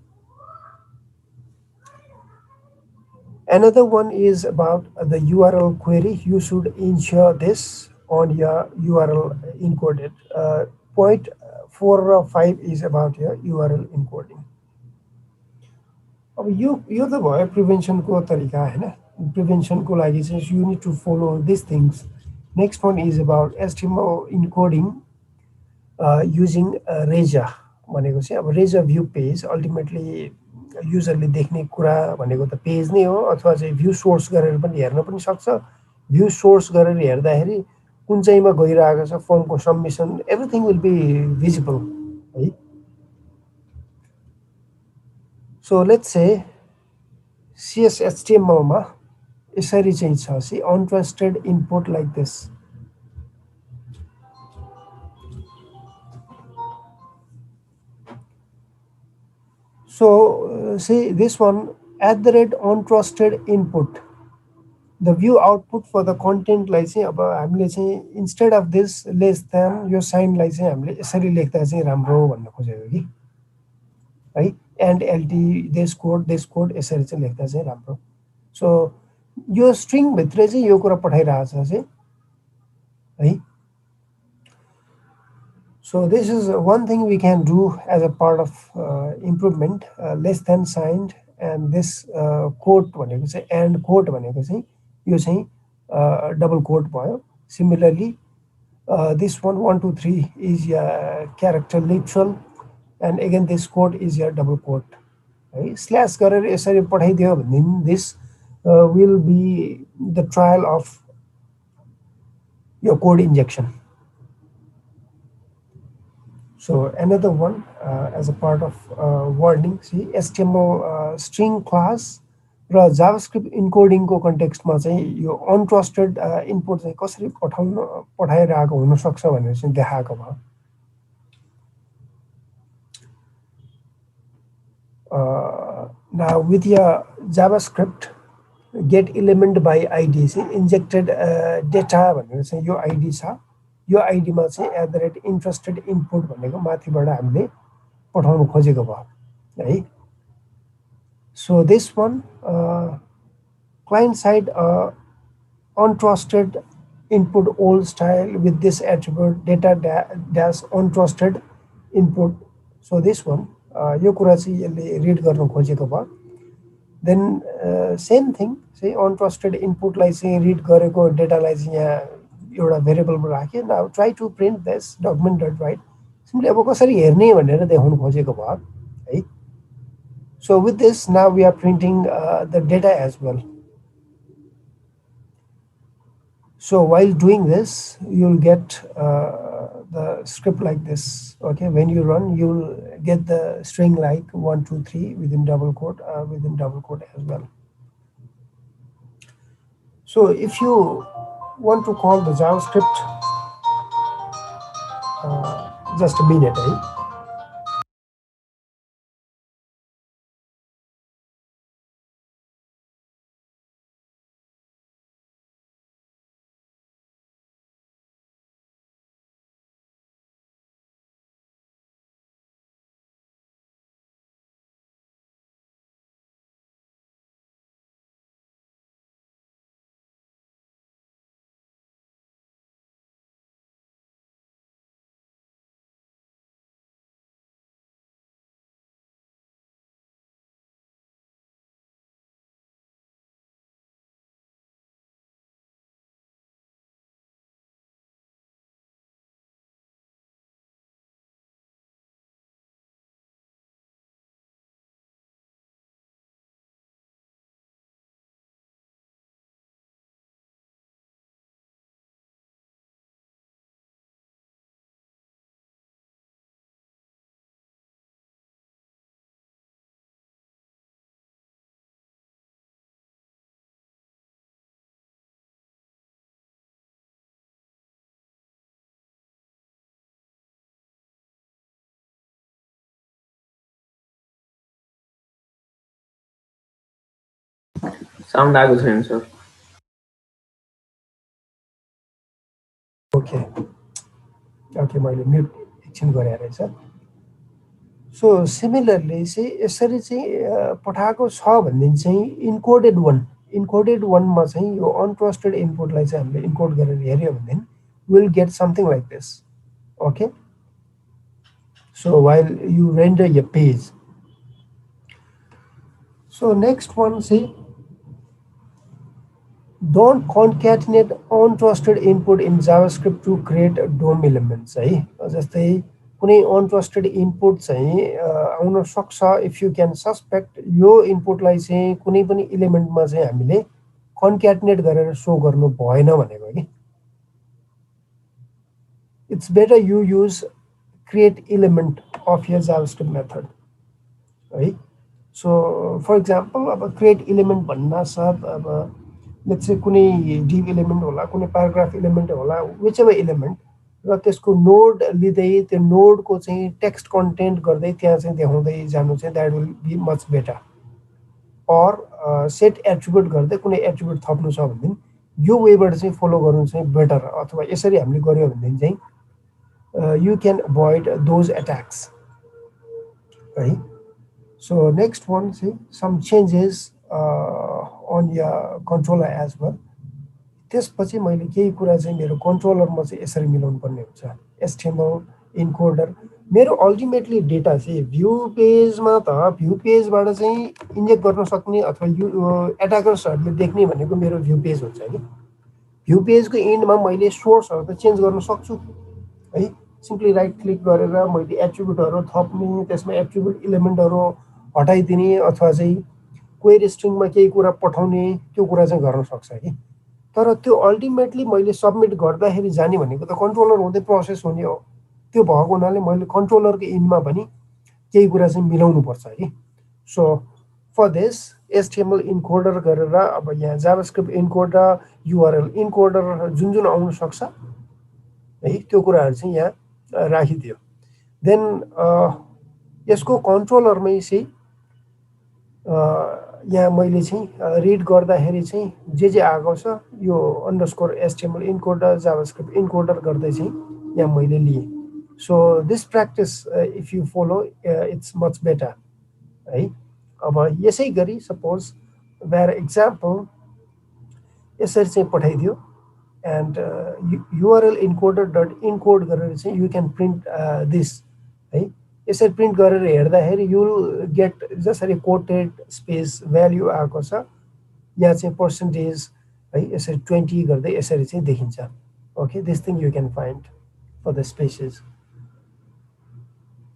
Another one is about the URL query. You should ensure this on your URL encoded. Point 4 or 5 is about your URL encoding. अब यो त भयो प्रिभेन्सनको तरिका हैन. प्रिभेन्सनको लागि चाहिँ you need to follow these things. Next one is about HTML encoding using Reja भनेको चाहिँ अब Reja view page ultimately युजरले देख्ने कुरा भनेको त पेज नै हो, अथवा चाहिँ भ्यू सोर्स गरेर पनि हेर्न पनि सक्छ. भ्यू सोर्स गरेर हेर्दाखेरि कुन चाहिँमा गइरहेको छ, फर्मको submission, everything will be visible है. सो लेट्स से CSHTMLमा यसरी चाहिँ छ, see untrusted input like this. So see this one, @untrusted input, the view output for the content लाई चाहिँ अब हामीले चाहिँ instead of this less than यो साइनलाई चाहिँ हामीले यसरी लेख्दा चाहिँ राम्रो भन्न खोजेको कि है. एन्ड एलटी दिस कोड यसरी चाहिँ लेख्दा चाहिँ राम्रो. सो यो स्ट्रिङ भित्र चाहिँ यो कुरा पठाइरहेछ चाहिँ है. So this is one thing we can do as a part of improvement. Less than signed and this quote भनेको चाहिँ and quote भनेको चाहिँ यो चाहिँ डबल कोट भयो. Similarly, this one, 2, 3 is your character literal, and again this quote is your double quote. है slash गरेर यसरी पठाइदियो भनेदेखि this will be the trial of your code injection. So another one as a part of warning, see HTML string class र JavaScript इन्कोडिङको कन्टेक्स्टमा चाहिँ यो untrusted input चाहिँ कसरी पठाइरहेको हुनसक्छ भनेर चाहिँ देखाएको भयो. Now with your JavaScript get element by ID चाहिँ injected data भनेर चाहिँ यो ID छ. यो ID मा चाहिँ @interested input भनेको माथिबाट हामीले पठाउन खोजेको भयो है. So this one client side untrusted input old style with this attribute data dash untrusted input. So this one यो कुरा चाहिँ यसले रिड गर्न खोजेको भयो. Then same thing say untrusted input लाई चाहिँ रिड गरेको डेटालाई चाहिँ यहाँ एउटा भेरिएबलमा राख्यो. Now try to print this document.write. Simply अब कसरी हेर्ने भनेर देखाउन खोजेको भयो है. So with this now we are printing the data as well. So while doing this, you'll get the script like this. Okay, when you run, you'll get the string like 1, 2, 3 within double quote as well. So if you want to call the JavaScript, just a minute, eh? Sound आएको छैन sir. Okay, मैले mute एकछिन गरेर रहेछ. So similarly चाहिँ यसरी चाहिँ पठाएको छ भनेदेखि चाहिँ इन्कोडेड वानमा चाहिँ यो अनट्रस्टेड इनपुटलाई चाहिँ हामीले इन्कोड गरेर हेर्यो भनेदेखि we'll get something like this. Okay, so while you render your page. So next one, see, don't concatenate untrusted input in JavaScript to create DOM elements है. जस्तै कुनै अनट्रस्टेड इनपुट चाहिँ आउन सक्छ इफ यु क्यान सस्पेक्ट यो इनपुटलाई चाहिँ कुनै पनि इलिमेन्टमा चाहिँ हामीले कन्क्याटिनेट गरेर सो गर्नु भएन भनेको कि. It's better you use create element of your JavaScript method है. सो फर इक्जाम्पल अब क्रिएट इलिमेन्ट भन्नासाथ अब लेट्स से कुनै डिभ इलिमेन्ट होला, कुनै प्याराग्राफ इलिमेन्ट होला, विच एभर इलिमेन्ट, र त्यसको नोड लिँदै त्यो नोडको चाहिँ टेक्स्ट कन्टेन्ट गर्दै त्यहाँ चाहिँ देखाउँदै जानु चाहिँ that will be much better. Or set attribute गर्दै कुनै एट्रिब्युट थप्नु छ भनेदेखि यो वेबाट चाहिँ फलो गर्नु चाहिँ बेटर. अथवा यसरी हामीले गऱ्यो भनेदेखि चाहिँ you can avoid those attacks है. So next one, see some changes on your controller as well. त्यसपछि मैले केही कुरा चाहिँ मेरो कन्ट्रोलरमा चाहिँ यसरी मिलाउनु पर्ने हुन्छ. HTML इन्कोडर मेरो अल्टिमेटली डेटा चाहिँ भ्यू पेजमा त भ्यू पेजबाट चाहिँ इन्जेक्ट गर्न सक्ने अथवा यो एट्याकर्सहरूले देख्ने भनेको मेरो भ्यू पेज हुन्छ कि. भ्यू पेजको इन्डमा मैले सोर्सहरू त चेन्ज गर्न सक्छु है। सिम्पली राइट क्लिक गरेर मैले एट्रिब्युटहरू थप्ने, त्यसमा एट्रिब्युट इलिमेन्टहरू हटाइदिने, अथवा चाहिँ क्वेरी स्ट्रिङमा केही कुरा पठाउने, त्यो कुरा चाहिँ गर्न सक्छ है। तर त्यो अल्टिमेटली मैले सबमिट गर्दाखेरि जाने भनेको त कन्ट्रोलर हुँदै प्रोसेस हुने हो। त्यो भएको हुनाले मैले कन्ट्रोलरको इन्डमा पनि केही कुरा चाहिँ मिलाउनु पर्छ है। So for this HTML encoder गरेर अब यहाँ जाभास्क्रिप्ट इन्कोड र युआरएल इन्कोडर जुन जुन आउन सक्छ है, त्यो कुराहरू चाहिँ यहाँ राखिदियो। देन यसको कन्ट्रोलरमै चाहिँ यहाँ मैले चाहिँ रिड गर्दाखेरि चाहिँ जे आएको छ यो underscore HTML encoder JavaScript encoder गर्दै चाहिँ यहाँ मैले लिएँ। So this practice if you follow it's much better है। अब यसै गरी सपोज वेयर एक्जाम्पल यसरी चाहिँ पठाइदियो and URL encoder dot encode गरेर चाहिँ यु क्यान प्रिन्ट दिस है। यसरी प्रिन्ट गरेर हेर्दाखेरि यु गेट जसरी कोटेड स्पेस भ्याल्यु आएको छ, यहाँ चाहिँ पर्सेन्टेज है यसरी 20 गर्दै यसरी चाहिँ देखिन्छ। Okay, this thing you can find for the spaces.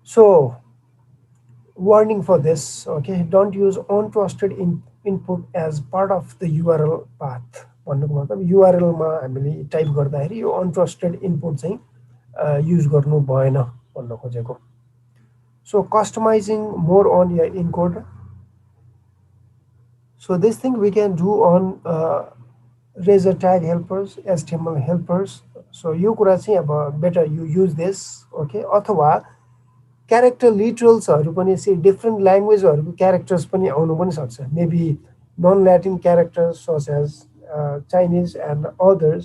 So warning for this, okay, don't use untrusted input as part of the URL path। भन्नुको मतलब URL मा हामीले टाइप गर्दाखेरि यो अनट्रस्टेड इनपुट चाहिँ युज गर्नु भएन भन्न खोजेको। So customizing more on your encode, so this thing we can do on razor tag helpers, HTML helpers. So यो कुरा चाहिँ अब better you use this. Okay, अथवा क्यारेक्टर लिटरल्सहरू पनि चाहिँ डिफ्रेन्ट ल्याङ्ग्वेजहरूको क्यारेक्टर्स पनि आउनु पनि सक्छ। Maybe non Latin characters such as Chinese and others.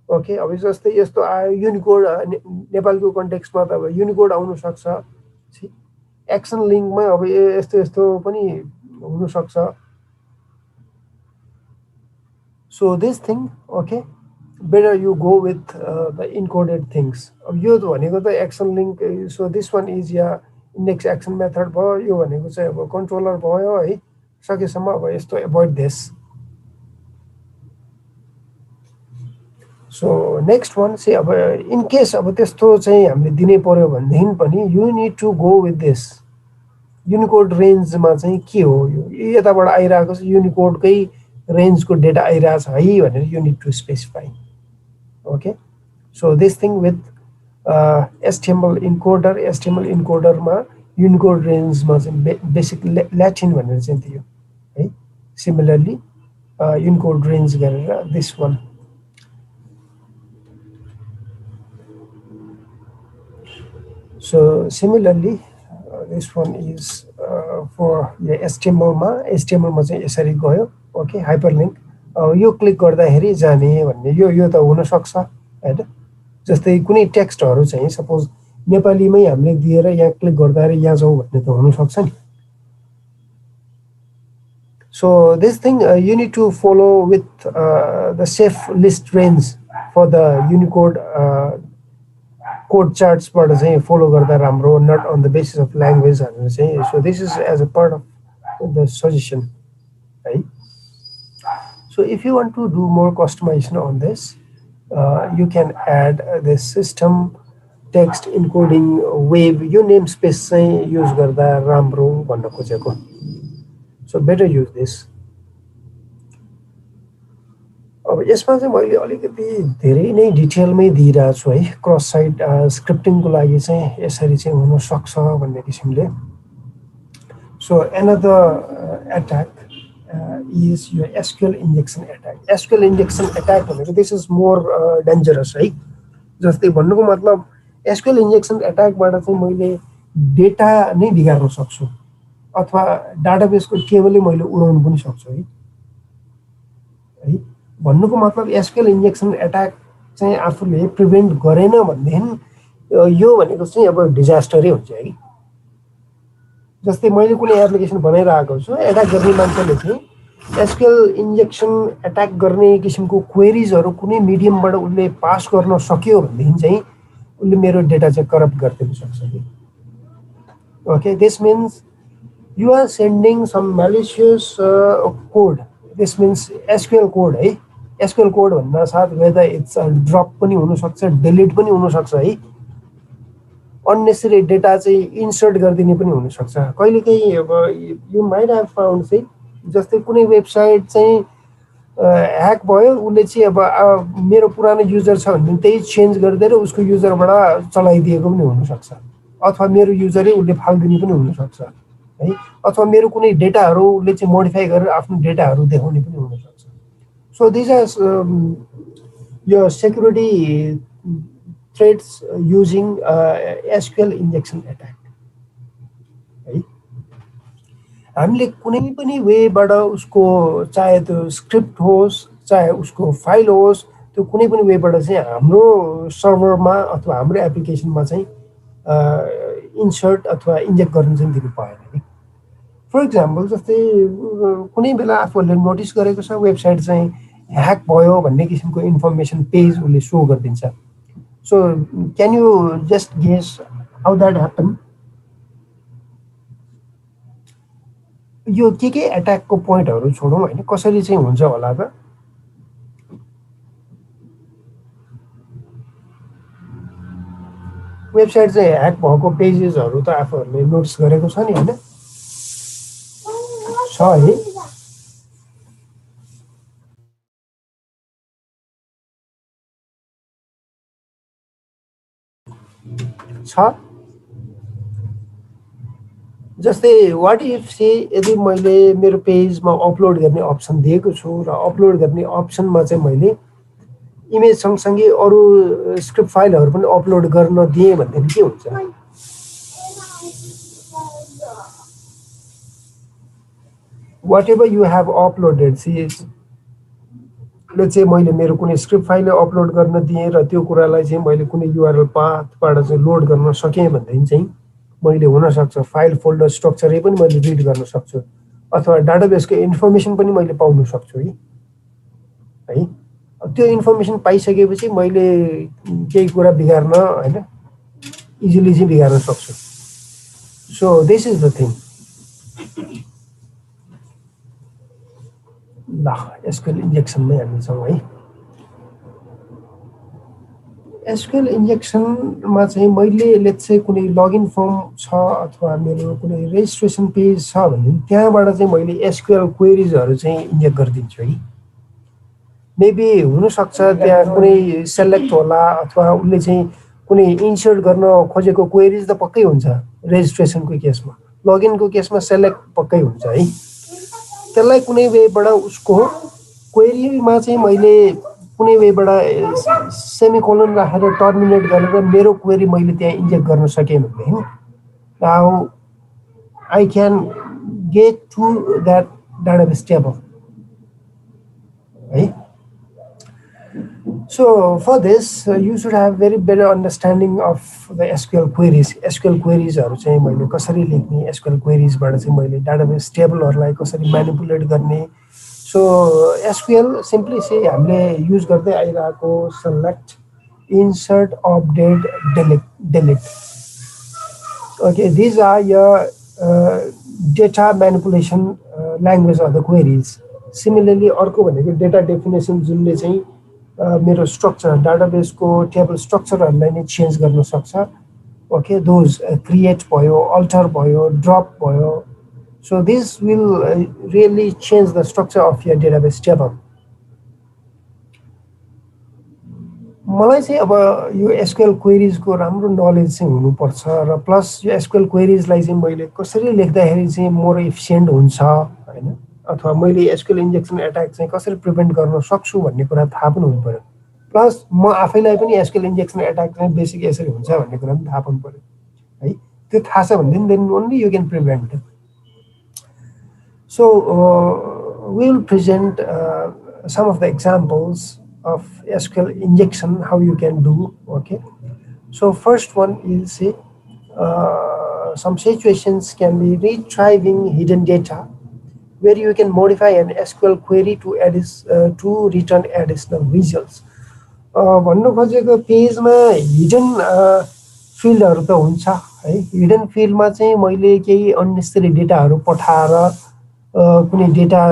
Okay, अब जस्तै यस्तो युनिकोड नेपालको कन्टेक्स्टमा त अब युनिकोड आउनु सक्छ, एक्सन लिङ्कमा अब यस्तो यस्तो पनि हुनसक्छ। So this thing okay better you go with the encoded things। अब यो भनेको त action link, so this one is yeah index action method भयो, यो भनेको चाहिँ अब कन्ट्रोलर भयो है। सकेसम्म अब यस्तो avoid this. So next one चाहिँ अब इन केस अब त्यस्तो चाहिँ हामीले दिनै पर्यो भनेदेखि पनि you need to go with this Unicode रेन्जमा चाहिँ के हो, यो यताबाट आइरहेको छ युनिकोडकै रेन्जको डेटा आइरहेछ है भनेर you need to specify. Okay, so this thing with HTML encoder, HTML इन्कोडरमा युनिकोड रेन्जमा चाहिँ बेसिक ल्याटिन भनेर चाहिँ दियो है। सिमिलरली युनिकोड रेन्ज गरेर this one. So similarly this one is for एचटिएमएलमा, एचटिएमएलमा चाहिँ यसरी गयो। ओके, हाइपरलिङ्क यो क्लिक गर्दाखेरि जाने भन्ने यो त हुनसक्छ होइन। जस्तै कुनै टेक्स्टहरू चाहिँ सपोज नेपालीमै हामीले दिएर यहाँ क्लिक गर्दाखेरि यहाँ जाउँ भन्ने त हुनसक्छ नि। So this thing you need to follow with the safe list range for the Unicode code चार्ट्सबाट चाहिँ फलो गर्दा राम्रो, not on the basis of language भनेर चाहिँ। So this is as a part of the suggestion है। So if you want to do more customization on this, you can add this system text encoding wave, यो namespace चाहिँ use गर्दा राम्रो भन्न खोजेको। So better use this। अब यसमा चाहिँ मैले अलिकति धेरै नै डिटेलमै दिइरहेको छु है। क्रस साइट स्क्रिप्टिङको लागि चाहिँ यसरी चाहिँ हुनसक्छ भन्ने किसिमले। So another attack is your SQL injection attack। SQL injection attack भनेको दिस इज मोर डेन्जरस है। जस्तै भन्नुको मतलब SQL injection attackबाट चाहिँ मैले डेटा नै बिगार्न सक्छु, अथवा डाटाबेसको टेबलै मैले उडाउनु पनि सक्छु है। भन्नुको मतलब SQL injection attack चाहिँ आफूले प्रिभेन्ट गरेन भनेदेखि यो भनेको चाहिँ अब डिजास्टरै हुन्छ है। जस्तै मैले कुनै एप्लिकेसन बनाइरहेको छु, एट्याक गर्ने मान्छेले चाहिँ एसक्यूएल इन्जेक्सन एट्याक गर्ने किसिमको क्वेरिजहरू कुनै मिडियमबाट उसले पास गर्न सक्यो भनेदेखि चाहिँ उसले मेरो डेटा चाहिँ करप्ट गरिदिन सक्छ कि। Okay, this means you are sending some malicious code, this means SQL code है। एसक्यूएल कोड भन्दा साथ वेदर इट्स ड्रप पनि हुनसक्छ डिलिट पनि हुनसक्छ है अननेसेसरी डेटा चाहिँ इन्सर्ट गरिदिने पनि हुनसक्छ कहिलेकाहीँ अब यु माइट ह्याभ फाउन्ड चाहिँ जस्तै कुनै वेबसाइट चाहिँ ह्याक भयो उसले चाहिँ अब मेरो पुरानो युजर छ भने त्यही चेन्ज गरिदिएर उसको युजरबाट चलाइदिएको पनि हुनसक्छ अथवा मेरो युजरै उसले फालिदिने पनि हुनसक्छ है अथवा मेरो कुनै डेटाहरू उसले चाहिँ मोडिफाई गरेर आफ्नो डेटाहरू देखाउने पनि हुनसक्छ सो दिज आर यो security threats using SQL injection attack है हामीले कुनै पनि वेबाट उसको चाहे त्यो स्क्रिप्ट होस् चाहे उसको फाइल होस् त्यो कुनै पनि वेबाट चाहिँ हाम्रो सर्भरमा अथवा हाम्रो एप्लिकेसनमा चाहिँ इन्सर्ट अथवा इन्जेक्ट गर्न चाहिँ दिनु पाएन है फर इक्जाम्पल जस्तै कुनै बेला आफूहरूले नोटिस गरेको छ वेबसाइट चाहिँ ह्याक भयो भन्ने किसिमको इन्फर्मेसन पेज उसले सो गरिदिन्छ So, can you just guess how that happened? यो के एट्याकको पोइन्टहरू छोडौँ होइन कसरी चाहिँ हुन्छ होला त वेबसाइट चाहिँ ह्याक भएको पेजेसहरू त आफूहरूले नोटिस गरेको छ नि होइन छ है छ जस्तै वाट इफ चाहिँ यदि मैले मेरो पेजमा अपलोड गर्ने अप्सन दिएको छु र अपलोड गर्ने अप्सनमा चाहिँ मैले इमेज सँगसँगै अरू स्क्रिप्ट फाइलहरू पनि अपलोड गर्न दिएँ भन्दाखेरि के हुन्छ whatever you have uploaded ले चाहिँ मैले मेरो कुनै स्क्रिप्ट फाइल अपलोड गर्न दिएँ र त्यो कुरालाई चाहिँ मैले कुनै युआरएल पाथबाट चाहिँ लोड गर्न सकेँ भनेदेखि चाहिँ मैले हुनसक्छ फाइल फोल्डर स्ट्रक्चरै पनि मैले रिड गर्न सक्छु अथवा डाटाबेसको इन्फर्मेसन पनि मैले पाउन सक्छु है त्यो इन्फर्मेसन पाइसकेपछि मैले केही कुरा बिगार्न होइन इजिली चाहिँ बिगार्न सक्छु so this is the thing ल एसक्यूएल इन्जेक्सनमै हामी छौँ है एसक्यूएल इन्जेक्सनमा चाहिँ मैले लेट्स चाहिँ कुनै लगइन फर्म छ अथवा मेरो कुनै रेजिस्ट्रेसन पेज छ भने त्यहाँबाट चाहिँ मैले एसक्यूएल क्वेरिजहरू चाहिँ इन्जेक्ट गरिदिन्छु है मेबी हुनसक्छ त्यहाँ कुनै सेलेक्ट होला अथवा उसले चाहिँ कुनै इन्सर्ट गर्न खोजेको क्वेरिज त पक्कै हुन्छ रेजिस्ट्रेसनको केसमा लगइनको केसमा सेलेक्ट पक्कै हुन्छ है त्यसलाई कुनै वेबाट उसको क्वेरीमा चाहिँ मैले कुनै वेबाट सेमिकोलन राखेर टर्मिनेट गरेर मेरो क्वेरी मैले त्यहाँ इन्जेक्ट गर्न सकेँ भनेदेखि now I can get to that database table है So for this, you should have very better understanding of the SQL queries. SQL queries are चाहिँ मैले कसरी लेख्ने SQL queries बाट चाहिँ मैले database टेबलहरुलाई कसरी म्यानिपुलेट गर्ने सो SQL सिम्पली चाहिँ हामीले युज गर्दै आइरहेको select insert update delete okay these are your data manipulation language of the queries similarly अर्को भनेको data definition जुनले चाहिँ मेरो स्ट्रक्चर डाटाबेसको टेबल स्ट्रक्चरहरूलाई नै चेन्ज गर्न सक्छ ओके दोज क्रिएट भयो अल्टर भयो ड्रप भयो so this will really change the structure of your database table मलाई चाहिँ अब यो एसक्यूएल क्वेरिजको राम्रो नलेज चाहिँ हुनुपर्छ र प्लस यो एसक्यूएल क्वेरिजलाई चाहिँ मैले कसरी लेख्दाखेरि चाहिँ मोर इफिसियन्ट हुन्छ हैन अथवा मैले एसक्यूएल इन्जेक्सन एट्याक चाहिँ कसरी प्रिभेन्ट गर्न सक्छु भन्ने कुरा थाहा पनि हुनु पर्यो प्लस म आफैलाई पनि एसक्यूएल इन्जेक्सन एट्याक चाहिँ बेसिक यसरी हुन्छ भन्ने कुरा पनि थाहा पाउनु पर्यो है त्यो थाहा छ भने then only you can prevent so we will present some of the examples of SQL injection, how you can do, okay? So first one is some situations can be retrieving hidden data where you can modify an SQL query to return additional results. भन्नु खोजेको पेजमा hidden फिल्डहरु त हुन्छ है hidden फिल्डमा चाहिँ मैले केही अननेसेसरी डेटाहरु पठाएर कुनै डेटा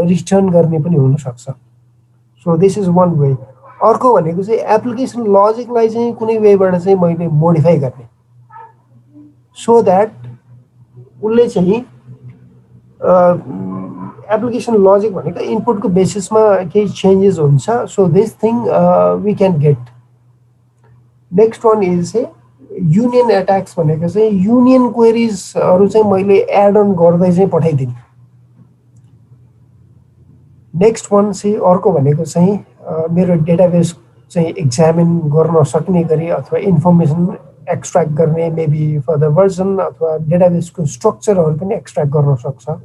रिटर्न गर्ने पनि हुन सक्छ so this is one way अर्को भनेको चाहिँ एप्लिकेसन लजिकलाई चाहिँ कुनै वेबाट चाहिँ मैले मोडिफाई गर्ने सो द्याट उसले चाहिँ एप्लिकेसन लजिक भनेको इनपुटको बेसिसमा केही चेन्जेस हुन्छ so this thing we can get next one is चाहिँ युनियन एट्याक्स भनेको चाहिँ युनियन क्वेरिजहरू चाहिँ मैले एड अन गर्दै चाहिँ पठाइदिने नेक्स्ट वान चाहिँ अर्को भनेको चाहिँ मेरो डेटाबेस चाहिँ एक्जामिन गर्न सक्ने गरी अथवा इन्फर्मेसन एक्सट्र्याक्ट गर्ने मेबी फर द भर्जन अथवा डेटाबेसको स्ट्रक्चरहरू पनि एक्सट्र्याक्ट गर्न सक्छ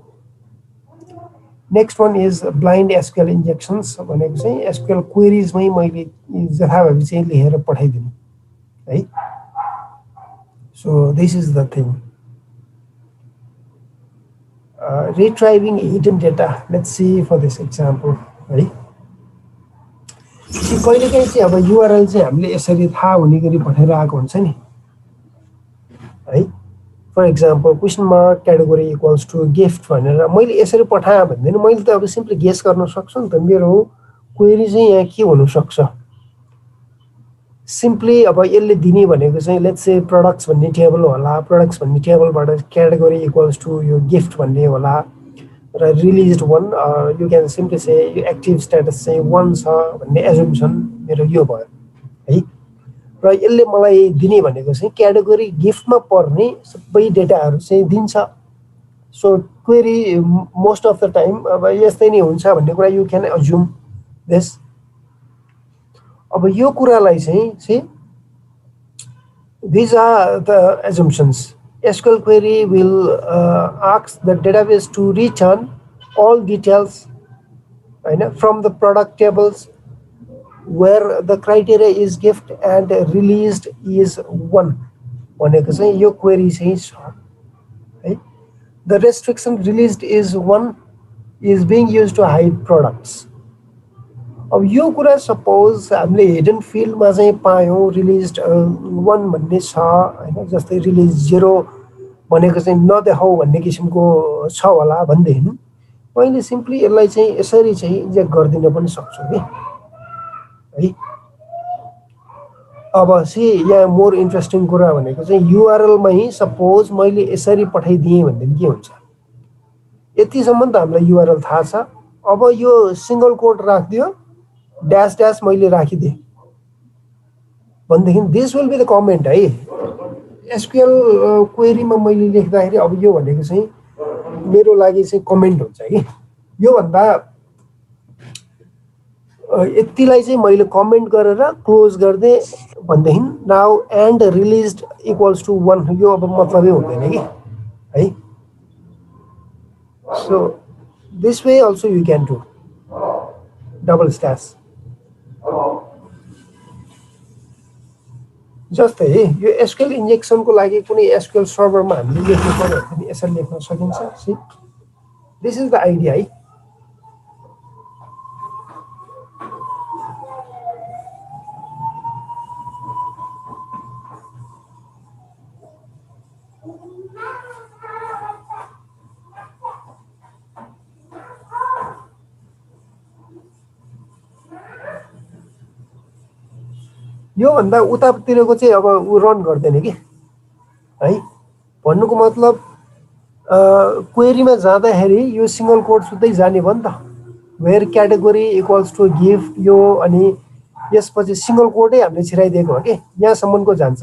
next one is blind SQL injections भनेको चाहिँ एसक्युएल क्वेरिजमै मैले जथाभावी चाहिँ लेखेर पठाइदिने है so this is the thing retrieving hidden data let's see for this example है कहिलेकाहीँ चाहिँ अब युआरएल चाहिँ हामीले यसरी थाहा हुने गरी पठाएर आएको हुन्छ नि है for example question mark category equals to gift भनेर मैले यसरी पठाएँ भन्दैन मैले त अब सिम्पली गेस गर्न सक्छु नि त मेरो क्वेरी चाहिँ यहाँ के हुनसक्छ सिम्पली अब यसले दिने भनेको चाहिँ लेट्स से प्रडक्ट्स भन्ने टेबल होला प्रडक्ट्स भन्ने टेबलबाट क्याटेगोरी इक्वल्स टु यो गिफ्ट भन्ने होला र release one you can simply say यो एक्टिभ स्ट्याटस चाहिँ 1 छ भन्ने एजुम्सन मेरो यो भयो है र यसले मलाई दिने भनेको चाहिँ क्याटेगोरी गिफ्टमा पर्ने सबै डेटाहरू चाहिँ दिन्छ so query most of the time अब यस्तै नै हुन्छ भन्ने कुरा यु क्यान अज्युम दिस अब यो कुरालाई चाहिँ these are the assumptions SQL query will ask the database to return all details from the product tables where the criteria is gift and released is 1 भनेको चाहिँ यो क्वेरी चाहिँ छ है the restriction released is 1 is being used to hide products अब यो कुरा suppose हामीले हिडन फिल्डमा चाहिँ पायौँ रिलिज 1 भन्ने छ होइन जस्तै रिलिज 0 भनेको चाहिँ नदेखाऊ भन्ने किसिमको छ होला भनेदेखि मैले सिम्पली यसलाई चाहिँ यसरी चाहिँ इन्जेक्ट गरिदिन पनि सक्छु कि है अब चाहिँ यहाँ मोर इन्ट्रेस्टिङ कुरा भनेको चाहिँ युआरएलमै सपोज मैले यसरी पठाइदिएँ भनेदेखि के हुन्छ यतिसम्म त हामीलाई युआरएल थाहा छ अब यो सिङ्गल कोड राखिदियो ड्यास ड्यास मैले राखिदिएँ भनेदेखि this will be the comment है एसक्युएल क्वेरीमा मैले लेख्दाखेरि अब यो भनेको चाहिँ मेरो लागि चाहिँ कमेन्ट हुन्छ कि योभन्दा यतिलाई चाहिँ मैले कमेन्ट गरेर क्लोज गरिदिएँ भनेदेखि now and release equals to 1 यो अब मतलबै हुँदैन कि है so this way also you can do double slash जस्तै यो एसक्युएल इन्जेक्सनको लागि कुनै एसक्युएल सर्भरमा हामीले लेख्नु पर्यो भने यसरी लेख्न सकिन्छ C this is the idea है योभन्दा उतातिरको चाहिँ अब ऊ रन गर्दैन कि है भन्नुको मतलब क्वेरीमा जाँदाखेरि यो सिङ्गल कोड सुत्दै जाने भयो नि त where category equals to gift यो अनि यसपछि सिङ्गल कोडै हामीले छिराइदिएको हो कि यहाँसम्मको जान्छ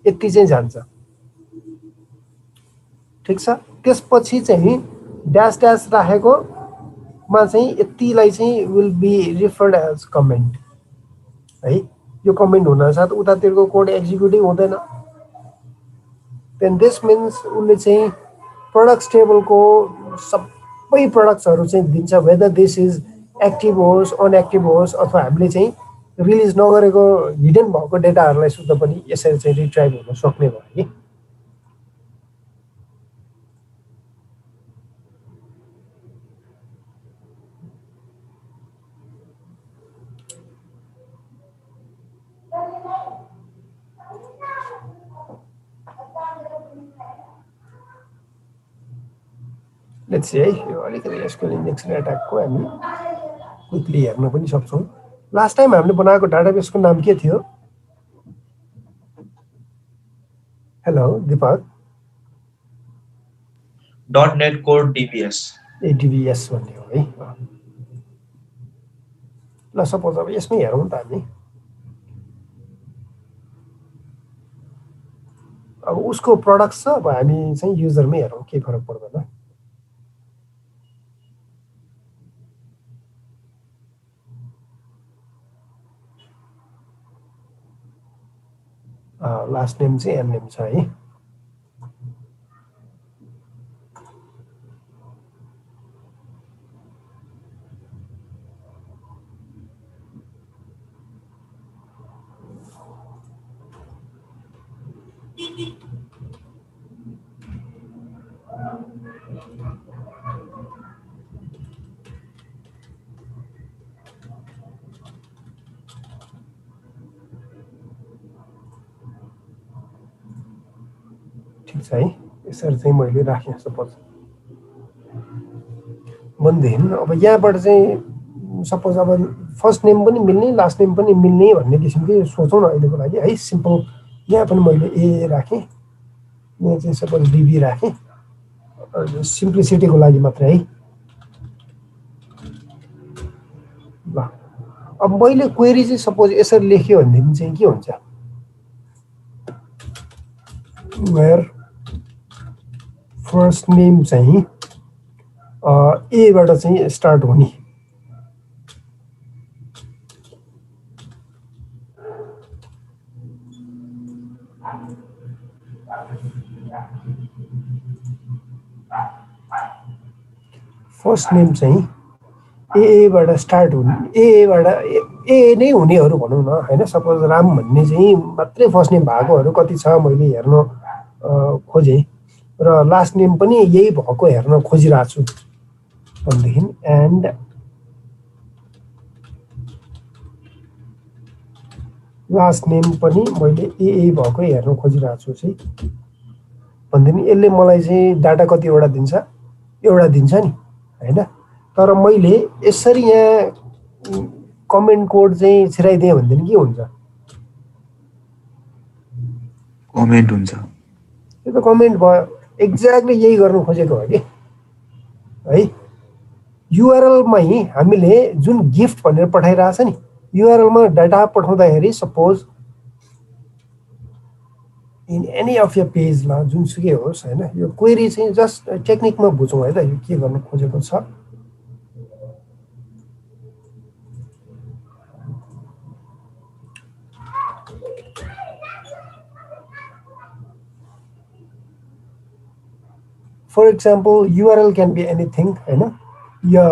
यति चाहिँ जान्छ ठिक छ त्यसपछि चाहिँ ड्यास ड्यास राखेकोमा चाहिँ यतिलाई चाहिँ will be referred as comment है यो कमेन्ट हुनासाथ उतातिरको कोड एक्जिक्युटै हुँदैन देन दिस मिन्स उसले चाहिँ प्रडक्ट्स टेबलको सबै प्रडक्ट्सहरू चाहिँ दिन्छ वेदर दिस इज एक्टिभ होस् अनएक्टिभ होस् अथवा हामीले चाहिँ रिलिज नगरेको हिडन भएको डेटाहरूलाई सुद्धा पनि यसरी चाहिँ रिट्राइभ हुन सक्ने भयो कि लेट्स सी है यो अलिकति एसक्युएल इन्जेक्सन एट्याकको हामी क्विकली हेर्न पनि सक्छौँ। लास्ट टाइम हामीले बनाएको डाटाबेसको नाम के थियो? Hello Deepak. .NET Core DBS ADBS भन्ने हो है। ल सपोज अब यसमै हेरौँ त हामी। अब उसको प्रडक्ट छ, अब हामी चाहिँ युजरमै हेरौँ, केही फरक पर्दैन। लास्ट नेम चाहिँ एन नेम छ है। ठिक छ है, यसरी चाहिँ मैले राखेँ सपोज। भनेदेखि अब यहाँबाट चाहिँ सपोज अब फर्स्ट नेम पनि मिल्ने लास्ट नेम पनि मिल्ने भन्ने किसिमको सोचौँ न अहिलेको लागि है। सिम्पल यहाँ पनि मैले ए राखेँ, यहाँ चाहिँ सपोज डिबी राखेँ, सिम्प्लिसिटीको लागि मात्रै है। ल अब मैले क्वेरी चाहिँ सपोज यसरी लेख्यो भनेदेखि चाहिँ के हुन्छ? वेयर फर्स्ट नेम चाहिँ एबाट चाहिँ स्टार्ट हुने। फर्स्ट नेम चाहिँ एबाट स्टार्ट हुने, एबाट ए नै हुनेहरू भनौँ न होइन। सपोज राम भन्ने चाहिँ मात्रै फर्स्ट नेम भएकोहरू कति छ मैले हेर्न खोजेँ, र लास्ट नेम पनि यही भएको हेर्न खोजिरहेको छु भनेदेखि एन्ड लास्ट नेम पनि मैले ए भएको हेर्न खोजिरहेको छु चाहिँ भनेदेखि यसले मलाई चाहिँ डाटा कतिवटा दिन्छ? एउटा दिन्छ नि होइन। तर मैले यसरी यहाँ कमेन्ट कोड चाहिँ छिराइदिएँ भनेदेखि के हुन्छ? कमेन्ट हुन्छ। यो त कमेन्ट भयो। एक्ज्याक्टली यही गर्नु खोजेको हो कि है। युआरएलमै हामीले जुन गिफ्ट भनेर पठाइरहेछ नि, युआरएलमा डाटा पठाउँदाखेरि suppose in any of your पेजमा जुनसुकै होस् होइन, यो क्वेरी चाहिँ जस्ट टेक्निकमा बुझौँ है त, यो के गर्नु खोजेको छ। For example, URL can be anything, होइन। या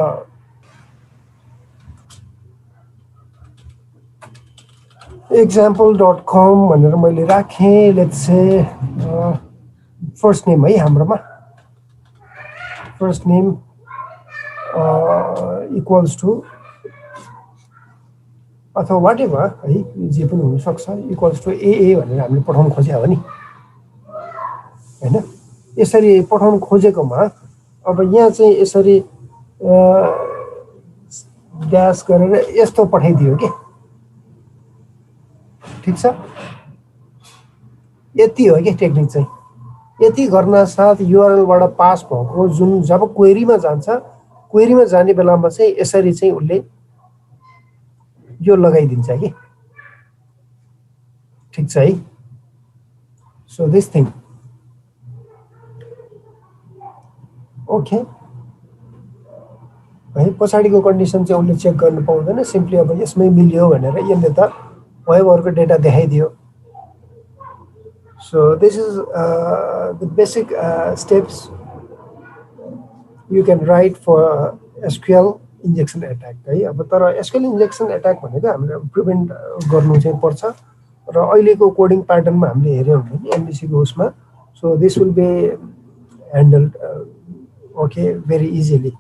example.com भनेर मैले राखेँ। लेट्स से फर्स्ट नेम है हाम्रोमा, फर्स्ट नेम इक्वल्स टु अथवा वाट एभर है, जे पनि हुनसक्छ, इक्वल्स टु ए भनेर हामीले पठाउनु खोज्यो भने होइन। यसरी पठाउनु खोजेकोमा अब यहाँ चाहिँ यसरी ड्यास गरेर यस्तो पठाइदियो कि ठिक छ। यति हो कि टेक्निक चाहिँ। यति गर्न साथ युआरएलबाट पास भएको जुन जब क्वेरीमा जान्छ, क्वेरीमा जाने बेलामा चाहिँ यसरी चाहिँ उसले यो लगाइदिन्छ कि ठिक छ है। सो दिस थिङ ओके है। पछाडिको कन्डिसन चाहिँ उसले चेक गर्नु पाउँदैन, सिम्पली अब यसमै मिल्यो भनेर यसले त वेबहरूको डेटा देखाइदियो। So this is the basic steps you can write for SQL injection attack है। अब तर एसक्युएल इन्जेक्सन एट्याक भनेको हामीले प्रिभेन्ट गर्नु चाहिँ पर्छ, र अहिलेको कोडिङ प्याटर्नमा हामीले हेऱ्यौँ भने एमभिसीको उसमा, so this will be handled okay very easily.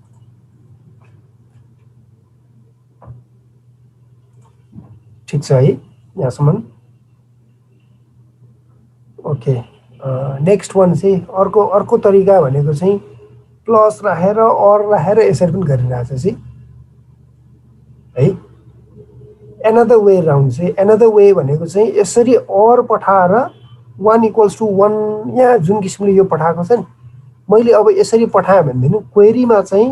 ठिक छ है यहाँसम्म। ओके नेक्स्ट वान चाहिँ अर्को तरिका भनेको चाहिँ प्लस राखेर अर राखेर यसरी पनि गरिरहेछ चाहिँ है। एनदर वे राउन्ड चाहिँ एनदर वे भनेको चाहिँ यसरी अर पठाएर 1 = 1 यहाँ जुन किसिमले यो पठाएको छ नि मैले अब यसरी पठाएँ भनेदेखि क्वेरीमा चाहिँ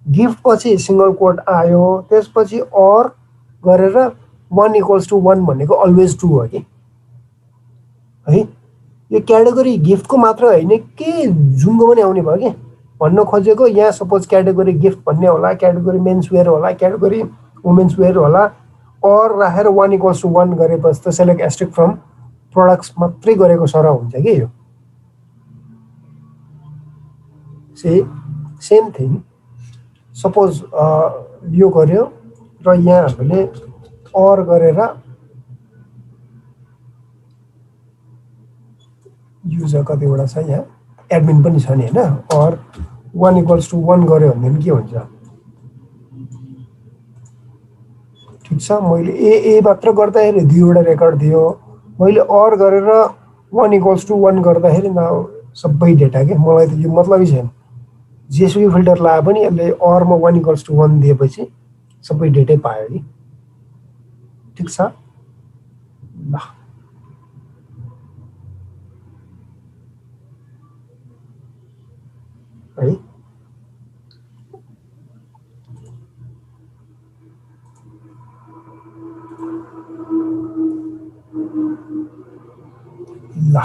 गिफ्ट पछि सिंगल कोट आयो त्यसपछि अर गरेर 1 = 1 भनेको अलवेज ट्रू हो कि है। यो क्याटेगोरी गिफ्टको मात्र होइन के जुनको पनि आउने भयो कि भन्न खोजेको यहाँ सपोज क्याटेगोरी गिफ्ट भन्ने होला क्याटेगोरी मेन्स वेयर होला क्याटेगोरी वुमेन्स वेयर होला अर राखेर 1 = 1 गरेपछि त सेलेक्ट एस्ट्रिक फ्रम प्रोडक्ट्स मात्रै गरेको सरह हुन्छ कि यो सेम थिङ सपोज यो गर्यो र यहाँ हामीले अर गरेर युजर कतिवटा छ यहाँ एडमिन पनि छ नि होइन अर 1 = 1 गर्यो भने के हुन्छ ठिक छ मैले ए मात्र गर्दाखेरि 2वटा रेकर्ड दियो मैले अर गरेर 1 = 1 गर्दाखेरि न सबै डेटा के मलाई त यो मतलबै छैन जेएसपी फिल्टर लाए पनि यसले अरमा 1 = 1 दिएपछि सबै डेटै पायो कि ठिक छ ल है ल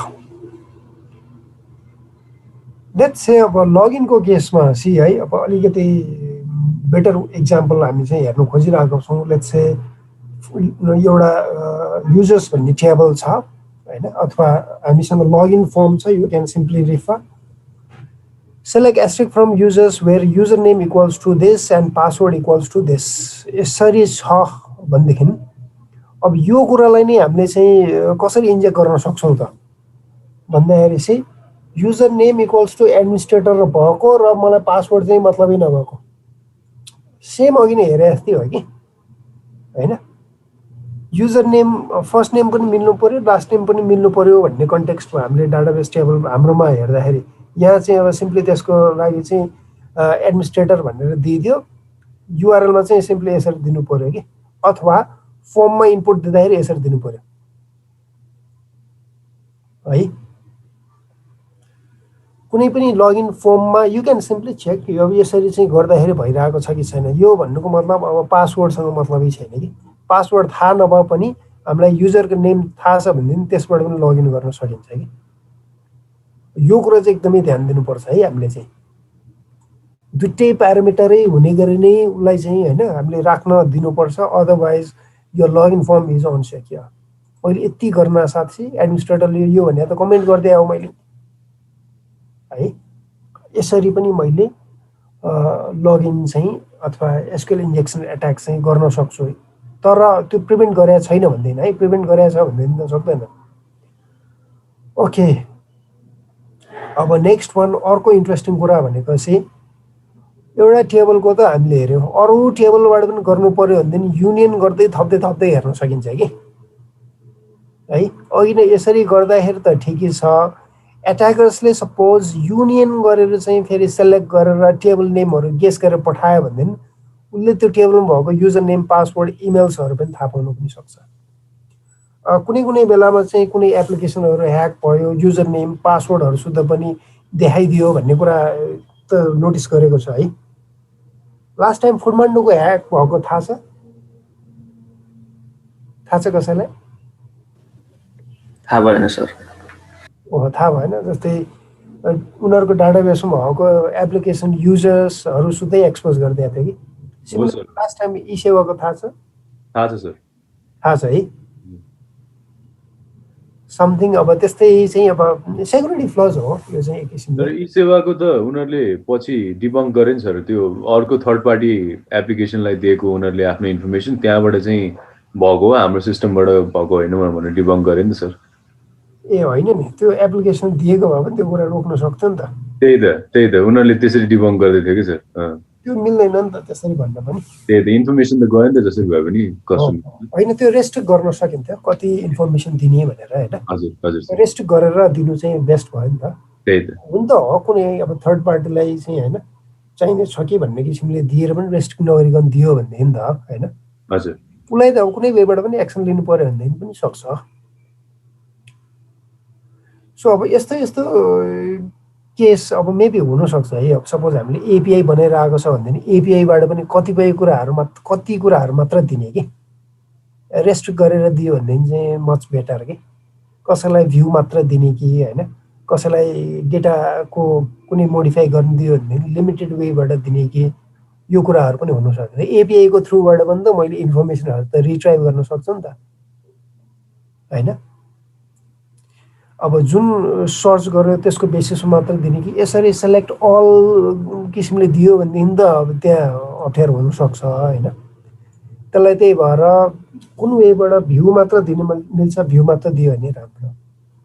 लेट्स से अब लगइनको केसमा सी है अब अलिकति बेटर एक्जाम्पल हामी चाहिँ हेर्न खोजिरहेको छौँ लेट्स से एउटा युजर्स भन्ने टेबल छ हैन अथवा हामीसँग लगइन फर्म छ you can simply refer select asterisk from users where user name equals to this and password equals to this यसरी छ भनेदेखि अब यो कुरालाई नै हामीले चाहिँ कसरी इन्जेक्ट गर्न सक्छौँ त भन्दाखेरि चाहिँ user name equals to administrator भएको र मलाई पासवर्ड चाहिँ मतलबै नभएको सेम अघि नै हेरे जस्तै हो कि हैन युजर नेम फर्स्ट नेम पनि मिल्नु पर्यो लास्ट नेम पनि मिल्नु पर्यो भन्ने कन्टेक्स्टमा हामीले डाटाबेस टेबल हाम्रोमा हेर्दाखेरि यहाँ चाहिँ अब सिम्पली त्यसको लागि चाहिँ एडमिनिस्ट्रेटर भनेर दिइदियो युआरएलमा चाहिँ सिम्पली यसरी दिनु पर्यो कि अथवा फर्ममा इनपुट दिँदाखेरि यसरी दिनु पर्यो है कुनै पनि लगइन फर्ममा यु क्यान सिम्पली चेक अब यसरी चाहिँ गर्दाखेरि भइरहेको छ कि छैन यो भन्नुको मतलब अब पासवर्डसँग मतलबै छैन कि पासवर्ड थाहा नभए पनि हामीलाई युजरको नेम थाहा छ भनेदेखि त्यसबाट पनि लगइन गर्न सकिन्छ कि यो कुरा चाहिँ एकदमै ध्यान दिनुपर्छ है हामीले चाहिँ दुईटै प्यारामिटरै हुने गरी नै उसलाई चाहिँ हैन हामीले राख्न दिनुपर्छ अदरवाइज यो लगइन फर्म इज अनसेक्योर मैले यति गर्न साथी एडमिनिस्ट्रेटरले यो भने त कमेन्ट गर्दै आऊ मैले है यसरी पनि मैले लगइन चाहिँ अथवा एसक्यूएल इन्जेक्सन एट्याक चाहिँ गर्न सक्छु तर त्यो प्रिभेन्ट गरेको छैन भन्दैन है प्रिभेन्ट गरेको छ भन्दैन त सक्दैन ओके अब नेक्स्ट वान अर्को इन्ट्रेस्टिङ कुरा भनेको चाहिँ एउटा टेबलको त हामीले हेर्यौँ अरू टेबलबाट पनि गर्नु पर्यो भनेदेखि युनियन गर्दै थप्दै हेर्न सकिन्छ कि है अघि नै यसरी गर्दाखेरि त ठिकै छ एट्याकर्सले सपोज युनियन गरेर चाहिँ फेरि सेलेक्ट गरेर टेबल नेमहरू गेस गरेर पठायो भनेदेखि उसले त्यो टेबलमा भएको युजर नेम पासवर्ड इमेल्सहरू पनि थाहा पाउनु पनि सक्छ कुनै बेलामा चाहिँ कुनै एप्लिकेसनहरू ह्याक भयो युजर नेम पासवर्डहरू सुद्धा पनि देखाइदियो भन्ने कुरा त नोटिस गरेको छ है लास्ट टाइम फुडमान्डुको ह्याक भएको थाहा छ कसैलाई थाहा भएन सर थाहा भएन जस्तै उनीहरूको डाटाबेसमा भएको एप्लिकेसन युजर्सहरू सुधै एक्सपोज गरिदिएको थियो कि लास्ट टाइम ई सेवाको थाहा छ सर थाहा छ है समथिङ अब त्यस्तै चाहिँ अब सेक्युरिटी फ्लज हो यो चाहिँ एक किसिमको ई सेवाको त उनीहरूले पछि डिबङ्क गरे नि सर त्यो अर्को थर्ड पार्टी एप्लिकेसनलाई दिएको उनीहरूले आफ्नो इन्फर्मेसन त्यहाँबाट चाहिँ भएको हो हाम्रो सिस्टमबाट भएको होइन भनेर डिबङ्क गरे नि सर ए होइन नि त्यो एप्लिकेसन दिएको भए पनि त्यो कुरा रोक्न सक्थ्यो नि त त्यही त उनीहरूले त्यसरी डिबङ्क गर्दै थियो कि सर त्यो मिल्दैन नि त त्यसरी भन्न पनि त्यही त इन्फर्मेसन त गयो नि त जसरी भए पनि होइन त्यो रेस्ट्रिक्ट गर्न सकिन्थ्यो कति इन्फर्मेसन दिने भनेर होइन हजुर रेस्ट्रिक्ट गरेर दिनु चाहिँ बेस्ट भयो नि त त्यही त हुन त हो कुनै अब थर्ड पार्टीलाई चाहिँ होइन चाहिने छ कि भन्ने किसिमले दिएर पनि रेस्ट्रिक्ट नगरिकन दियो भनेदेखि नि त होइन हजुर उसलाई त अब कुनै वेबाट पनि एक्सन लिनु पर्यो भनेदेखि पनि सक्छ सो अब यस्तो यस्तो केस अब मेबी हुनसक्छ है अब सपोज हामीले एपिआई बनाइरहेको छ भनेदेखि एपिआईबाट पनि कतिपय कुराहरू कति कुराहरू मात्र दिने कि रेस्ट्रिक्ट गरेर दियो भनेदेखि चाहिँ मच बेटर कि कसैलाई भ्यू मात्र दिने कि होइन कसैलाई डेटाको कुनै मोडिफाई गर्नु दियो भनेदेखि लिमिटेड वेबाट दिने कि यो कुराहरू पनि हुनसक्छ एपिआईको थ्रुबाट पनि त मैले इन्फर्मेसनहरू त रिट्राइभ गर्न सक्छु नि त होइन अब जुन सर्च गरेर त्यसको बेसिसमा मात्र दिने कि यसरी सेलेक्ट अल किसिमले दियो भनेदेखि त अब त्यहाँ अप्ठ्यारो हुनसक्छ होइन त्यसलाई त्यही भएर कुन वेबाट भ्यू मात्र दिन मिल्छ भ्यू मात्र दियो भने राम्रो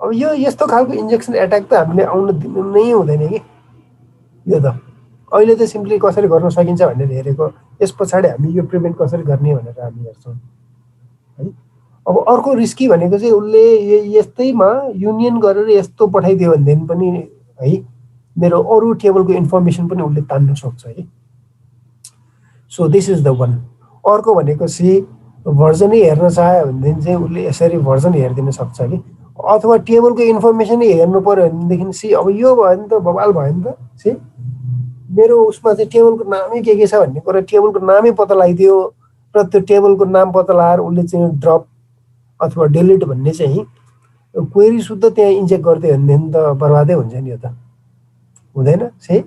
अब यो यस्तो खालको इन्जेक्सन एट्याक त हामीले आउन दिनु नै हुँदैन कि यो त अहिले त सिम्पली कसरी गर्न सकिन्छ भनेर हेरेको यस पछाडि हामी यो प्रिभेन्ट कसरी गर्ने भनेर हामी हेर्छौँ है अब अर्को रिस्की भनेको चाहिँ उसले यस्तैमा युनियन गरेर यस्तो पठाइदियो भनेदेखि पनि है मेरो अरू टेबलको इन्फर्मेसन पनि उसले तान्न सक्छ है so this is the one अर्को भनेको सी भर्जनै हेर्न चाह्यो भनेदेखि चाहिँ उसले यसरी भर्जन हेरिदिन सक्छ कि अथवा टेबलको इन्फर्मेसनै हेर्नु पर्यो भनेदेखि सी अब यो भयो भने त बवाल भयो नि त सी मेरो उसमा चाहिँ टेबलको नामै के छ भन्ने कुरा टेबलको नामै पत्ता लगाइदियो र त्यो टेबलको नाम पत्ता लगाएर उसले चाहिँ ड्रप अथवा डिलिट भन्ने चाहिँ क्वेरी शुद्ध त्यहाँ इन्जेक्ट गरिदियो भनेदेखि त बर्बादै हुन्छ नि यो त हुँदैन सही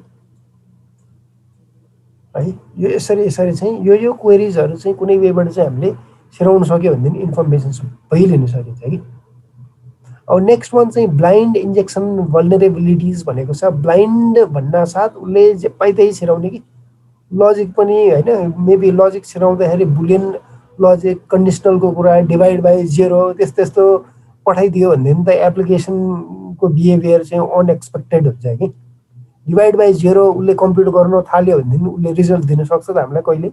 है यो यसरी चाहिँ यो क्वेरिजहरू चाहिँ कुनै वेबाट चाहिँ हामीले सिराउन सक्यो भनेदेखि इन्फर्मेसन सबै लिन सकिन्छ कि अब नेक्स्ट वान चाहिँ ब्लाइन्ड इन्जेक्सन भल्नरेबिलिटिज भनेको छ ब्लाइन्ड भन्न साथ उसले जे पाइ त्यही छिराउने कि लजिक पनि होइन मेबी लजिक छिराउँदाखेरि बुलियन लजिक कन्डिसनलको कुरा डिभाइड बाई 0 त्यस्तो पठाइदियो भनेदेखि त एप्लिकेसनको बिहेभियर चाहिँ अनएक्सपेक्टेड हुन्छ कि डिभाइड बाई 0 उसले कम्प्युट गर्न थाल्यो भनेदेखि उसले रिजल्ट दिन सक्छ त हामीलाई कहिले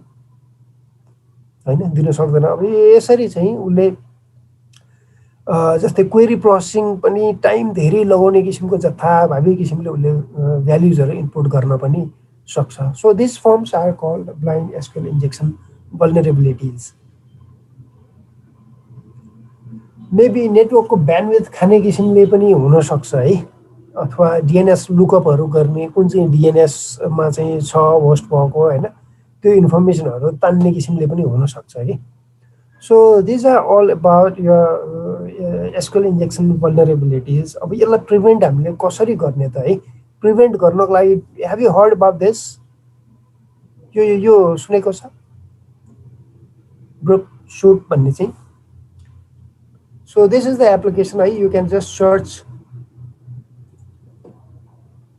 होइन दिन सक्दैन अब यसरी चाहिँ उसले जस्तै क्वेरी प्रोसेसिङ पनि टाइम धेरै लगाउने किसिमको जथाभावी किसिमले उसले भ्याल्युजहरू इनपुट गर्न पनि सक्छ so this forms are called blind SQL injection vulnerabilities maybe नेटवर्कको ब्यान्डविड्थ खाने किसिमले पनि हुनसक्छ है अथवा डिएनएस लुकअपहरू गर्ने कुन चाहिँ डिएनएसमा चाहिँ छ होस्ट भएको होइन त्यो इन्फर्मेसनहरू तान्ने किसिमले पनि हुनसक्छ कि so these are all about यो एसक्यूएल इन्जेक्सन भल्नरेबिलिटिज अब यसलाई प्रिभेन्ट हामीले कसरी गर्ने त है प्रिभेन्ट गर्नको लागि have you heard about this यो सुनेको छ ग्रुप सुट भन्ने चाहिँ so this is the application है you can just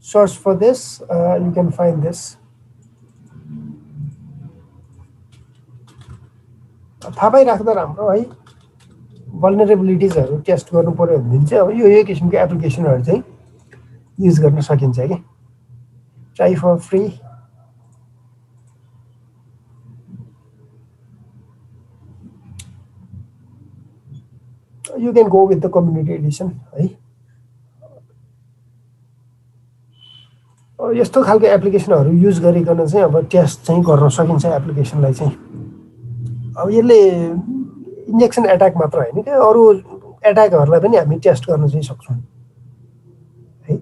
search for this you can find this थाहा पाइराख्दा राम्रो है भल्नरेबिलिटिजहरू टेस्ट गर्नु पर्यो भनेदेखि चाहिँ अब यो किसिमको एप्लिकेसनहरू चाहिँ युज गर्न सकिन्छ कि try for free you can go with the community edition है यस्तो खालको एप्लिकेसनहरू युज गरिकन चाहिँ अब टेस्ट चाहिँ गर्न सकिन्छ एप्लिकेसनलाई चाहिँ अब यसले इन्जेक्सन एट्याक मात्र होइन क्या अरू एट्याकहरूलाई पनि हामी टेस्ट गर्न चाहिँ सक्छौँ है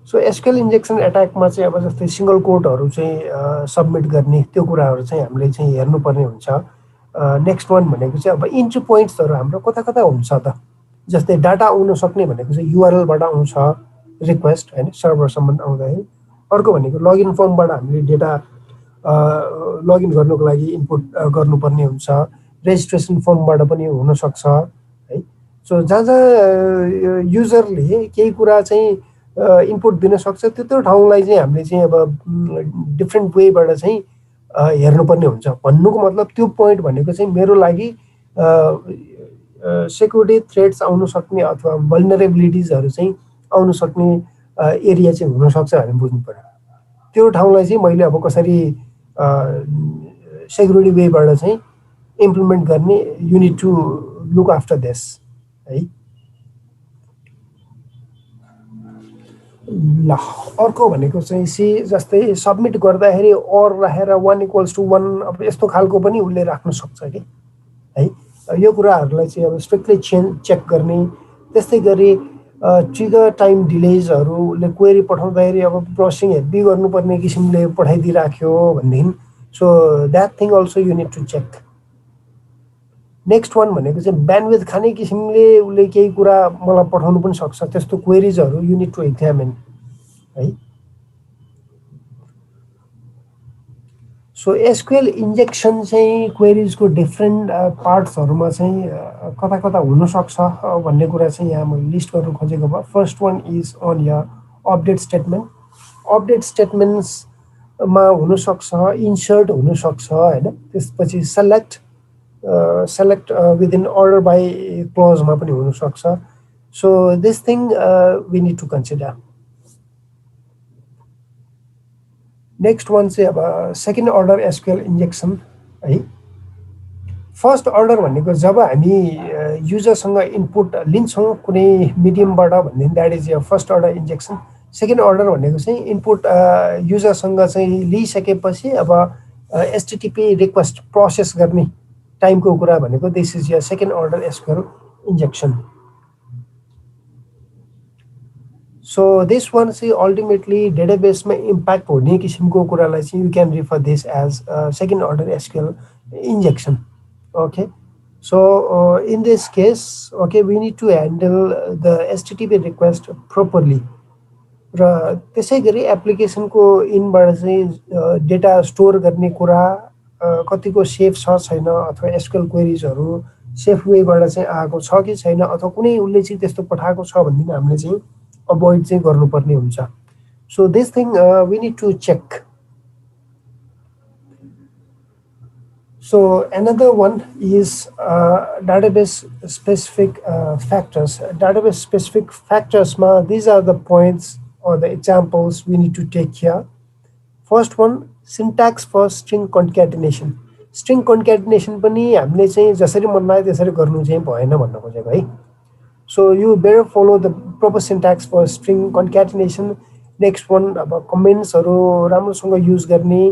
सो एसक्यूएल इन्जेक्सन एट्याकमा चाहिँ अब जस्तै सिङ्गल कोडहरू चाहिँ सबमिट गर्ने त्यो कुराहरू चाहिँ हामीले चाहिँ हेर्नुपर्ने हुन्छ नेक्स्ट वान भनेको चाहिँ अब इन्ट्री पोइन्ट्सहरू हाम्रो कता कता हुन्छ त जस्तै डाटा आउन सक्ने भनेको चाहिँ युआरएलबाट आउँछ रिक्वेस्ट होइन सर्भरसम्म आउँदाखेरि अर्को भनेको लगइन फर्मबाट हामीले डेटा लगइन गर्नुको लागि इनपुट गर्नुपर्ने हुन्छ रेजिस्ट्रेसन फर्मबाट पनि हुनसक्छ है सो जहाँ जहाँ युजरले केही कुरा चाहिँ इनपुट दिन सक्छ त्यो ठाउँलाई चाहिँ हामीले चाहिँ अब डिफ्रेन्ट वेबाट चाहिँ हेर्नुपर्ने हुन्छ भन्नुको मतलब त्यो पोइन्ट भनेको चाहिँ मेरो लागि सेक्युरिटी थ्रेट्स आउन सक्ने अथवा भल्नरेबिलिटिजहरू चाहिँ आउन सक्ने एरिया चाहिँ हुनसक्छ हामी बुझ्नु पर्यो त्यो ठाउँलाई चाहिँ मैले अब कसरी सेक्युरिटी वेबाट चाहिँ इम्प्लिमेन्ट गर्ने you need to look after this है ल अर्को भनेको चाहिँ सी जस्तै सबमिट गर्दाखेरि और राखेर 1 = 1 अब यस्तो खालको पनि उसले राख्न सक्छ कि है यो कुराहरूलाई चाहिँ अब स्ट्रिक्टली चेक गर्ने त्यस्तै गरी ट्रिगर टाइम डिलेजहरू उसले क्वेरी पठाउँदाखेरि अब प्रोसेसिङ हेभी गर्नुपर्ने किसिमले पठाइदिइराख्यो भनेदेखि so that thing also you need to check next one भनेको चाहिँ ब्यान्डविड्थ खाने किसिमले उसले केही कुरा मलाई पठाउनु पनि सक्छ त्यस्तो क्वेरिजहरू यु निड टु एक्जामिन है सो एसक्युएल इन्जेक्सन चाहिँ क्वेरिजको डिफ्रेन्ट पार्ट्सहरूमा चाहिँ कता कता हुनसक्छ भन्ने कुरा चाहिँ यहाँ मैले लिस्ट गर्नु खोजेको भए first one is on your update स्टेटमेन्ट्समा हुनसक्छ इन्सर्ट हुनसक्छ होइन त्यसपछि सेलेक्ट विदिन अर्डर बाई क्लोजमा पनि हुनसक्छ so this thing we need to consider next one चाहिँ अब सेकेन्ड अर्डर एसक्युएल इन्जेक्सन है फर्स्ट अर्डर भनेको जब हामी युजरसँग इनपुट लिन्छौँ कुनै मिडियमबाट भनेदेखि that is your first order injection second order भनेको चाहिँ इनपुट युजरसँग चाहिँ लिइसकेपछि अब एचटिटिपी रिक्वेस्ट प्रोसेस गर्ने टाइमको कुरा भनेको this is your second order SQL injection so this one चाहिँ अल्टिमेटली डेटाबेसमा इम्प्याक्ट हुने किसिमको कुरालाई चाहिँ you can refer this as second order SQL injection okay so in this case okay we need to handle the HTTP request properly र त्यसै गरी एप्लिकेसनको इनबाट चाहिँ डेटा स्टोर गर्ने कुरा कतिको सेफ छ छैन अथवा एसक्युएल क्वेरिजहरू सेफ वेबाट चाहिँ आएको छ कि छैन अथवा कुनै उसले चाहिँ त्यस्तो पठाएको छ भनेदेखि हामीले चाहिँ अभोइड चाहिँ गर्नुपर्ने हुन्छ so this thing we need to check so another one is database specific factors database specific factorsमा these are the points or the examples we need to take here first one syntax for string concatenation string concatenation पनि हामीले चाहिँ जसरी मन लाग्यो त्यसरी गर्नु चाहिँ भएन भन्न खोजेको है so you better follow the proper syntax for string concatenation next one अब कमेन्ट्सहरू राम्रोसँग युज गर्ने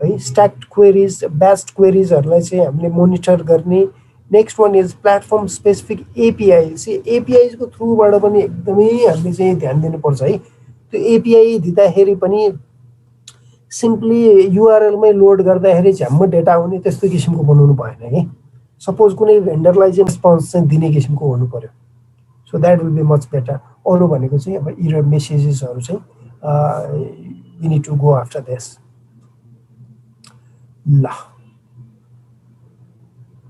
है स्ट्याक्ड क्वेरिज ब्याच्ड क्वेरिजहरूलाई चाहिँ हामीले मोनिटर गर्ने next one is platform specific API एपिआईको थ्रुबाट पनि एकदमै हामीले चाहिँ ध्यान दिनुपर्छ है त्यो एपिआई दिँदाखेरि पनि सिम्पली युआरएलमै लोड गर्दाखेरि झ्याम्म डेटा आउने त्यस्तो किसिमको बनाउनु भएन कि सपोज कुनै भेन्डरलाई चाहिँ रेस्पोन्स चाहिँ दिने किसिमको हुनु पर्यो so that will be much better अरू भनेको चाहिँ अब इरर मेसेजेसहरू चाहिँ we need to go after this ल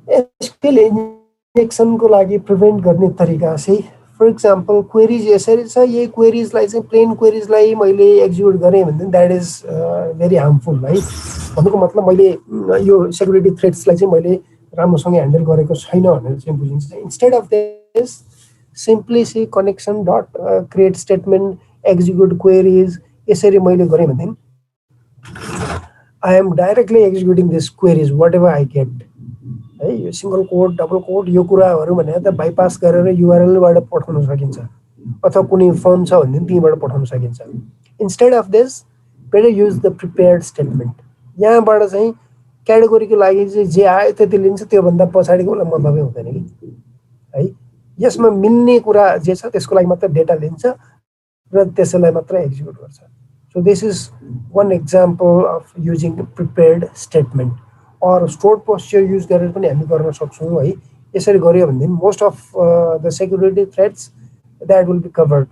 एसक्युएल इन्जेक्सनको लागि प्रिभेन्ट गर्ने तरिका चाहिँ फर इक्जाम्पल क्वेरिज यसरी छ यही क्वेरिजलाई चाहिँ प्लेन क्वेरिजलाई मैले एक्जिक्युट गरेँ भने द्याट इज भेरी हार्मफुल है भन्नुको मतलब मैले यो सेक्युरिटी थ्रेट्सलाई चाहिँ मैले राम्रोसँग ह्यान्डल गरेको छैन भनेर चाहिँ बुझिन्छ instead of this simply C connection dot create statement execute queries यसरी मैले गरेँ भने I am directly executing this queries whatever I get है यो सिंगल कोड डबल कोड यो कुराहरू भनेर त बाइपास गरेर युआरएलबाट पठाउन सकिन्छ अथवा कुनै फर्म छ भने त्यहीबाट पठाउन सकिन्छ instead of this better use the prepared statement यहाँबाट चाहिँ क्याटेगोरीको लागि चाहिँ जे आयो त्यति लिन्छ त्योभन्दा पछाडिको उसलाई मतलबै हुँदैन कि है यसमा मिल्ने कुरा जे छ त्यसको लागि मात्र डेटा लिन्छ र त्यसैलाई मात्र एक्जिक्युट गर्छ So this is one example of using prepared statement or stored posture use गरेर पनि हामी गर्न सक्छौं है यसरी गरियो भने most of the security threats that will be covered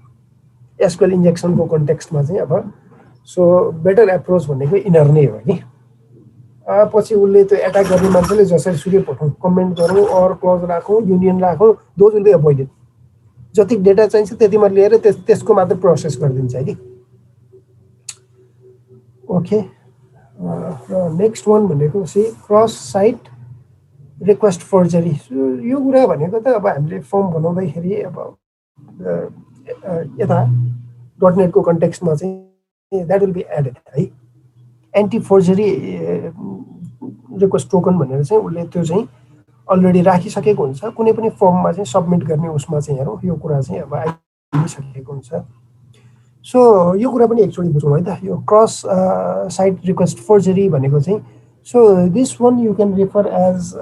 SQL injection को context मा चाहिँ अब so better approach भनेको इनर नै हो नि पछि उले त्यो अट्याक गर्ने मान्छेले जसरी सुकै पठाउँ कमेन्ट गरौँ और क्लोज राखौँ युनियन राखौँ दोज विल बी अभोइडेड जति डेटा चाहिन्छ त्यतिमा लिएर त्यसको मात्र प्रोसेस गरिदिन्छ है ओके नेक्स्ट वान भनेको चाहिँ क्रस साइट रिक्वेस्ट फोर्जरी यो कुरा भनेको त अब हामीले फर्म बनाउँदाखेरि अब यता .NET को कन्टेक्स्टमा चाहिँ द्याट विल बी एडेड है एन्टी फोर्जरी रिक्वेस्ट टोकन भनेर चाहिँ उसले त्यो चाहिँ अलरेडी राखिसकेको हुन्छ कुनै पनि फर्ममा चाहिँ सबमिट गर्ने उसमा चाहिँ हेरौँ यो कुरा चाहिँ अब आइसकेको हुन्छ सो यो कुरा पनि एकचोटि बुझौँ है त यो क्रस साइट रिक्वेस्ट फोर्जरी भनेको चाहिँ so this one you can refer as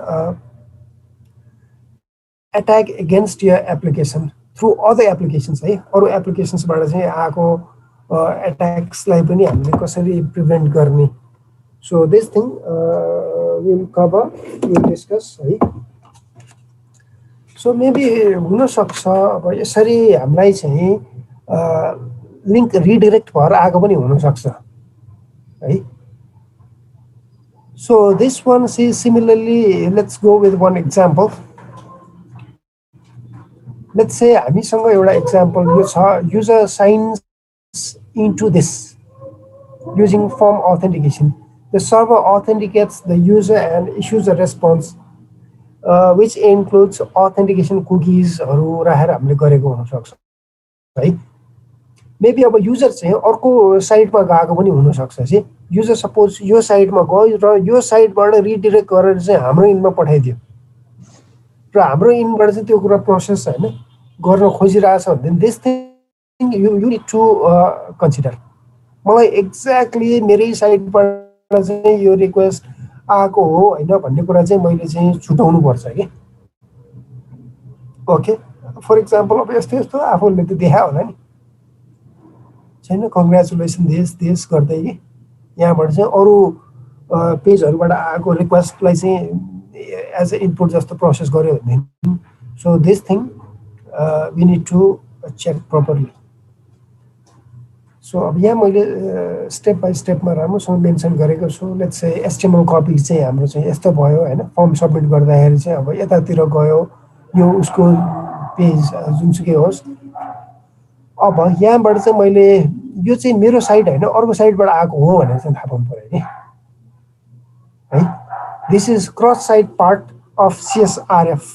attack against your application through other applications है अरू एप्लिकेसन्सबाट चाहिँ आएको एट्याक्सलाई पनि हामीले कसरी प्रिभेन्ट गर्ने so this thing will cover will discuss है सो मेबी हुनसक्छ अब यसरी हामीलाई चाहिँ लिङ्क रिडिरेक्ट भएर आएको पनि हुनसक्छ है so this one see similarly let's go with one example let's say हामीसँग एउटा एक्जाम्पल यो छ user signs into this using form authentication the server authenticates the user and issues a response which includes authentication कुकिजहरू राखेर हामीले गरेको हुनसक्छ है मेबी अब युजर चाहिँ अर्को साइटमा गएको पनि हुनसक्छ चाहिँ युजर सपोज यो साइटमा गयो र यो साइटबाट रिडिरेक्ट गरेर चाहिँ हाम्रो इनमा पठाइदियो र हाम्रो इनबाट चाहिँ त्यो कुरा प्रोसेस होइन गर्न खोजिरहेछ भने this thing you need to consider मलाई एक्ज्याक्टली मेरै साइटबाट चाहिँ यो रिक्वेस्ट आएको हो होइन भन्ने कुरा चाहिँ मैले चाहिँ छुटाउनु पर्छ कि ओके फर इक्जाम्पल अब यस्तो यस्तो आफूले त देखायो होला नि छैन कङ्ग्रेचुलेसन देश गर्दै कि यहाँबाट चाहिँ अरू पेजहरूबाट आएको रिक्वेस्टलाई चाहिँ एज अ इनपुट जस्तो प्रोसेस गर्यो भने so this thing we need to check properly so अब यहाँ मैले स्टेप बाई स्टेपमा राम्रोसँग मेन्सन गरेको छु लेट्स से एचटिएमएल कपी चाहिँ हाम्रो चाहिँ यस्तो भयो होइन फर्म सबमिट गर्दाखेरि चाहिँ अब यतातिर गयो यो उसको पेज जुनसुकै होस् अब यहाँबाट चाहिँ मैले यो चाहिँ मेरो साइट होइन अर्को साइटबाट आएको हो भनेर चाहिँ थाहा पाउनु पऱ्यो नि है this is cross site part of CSRF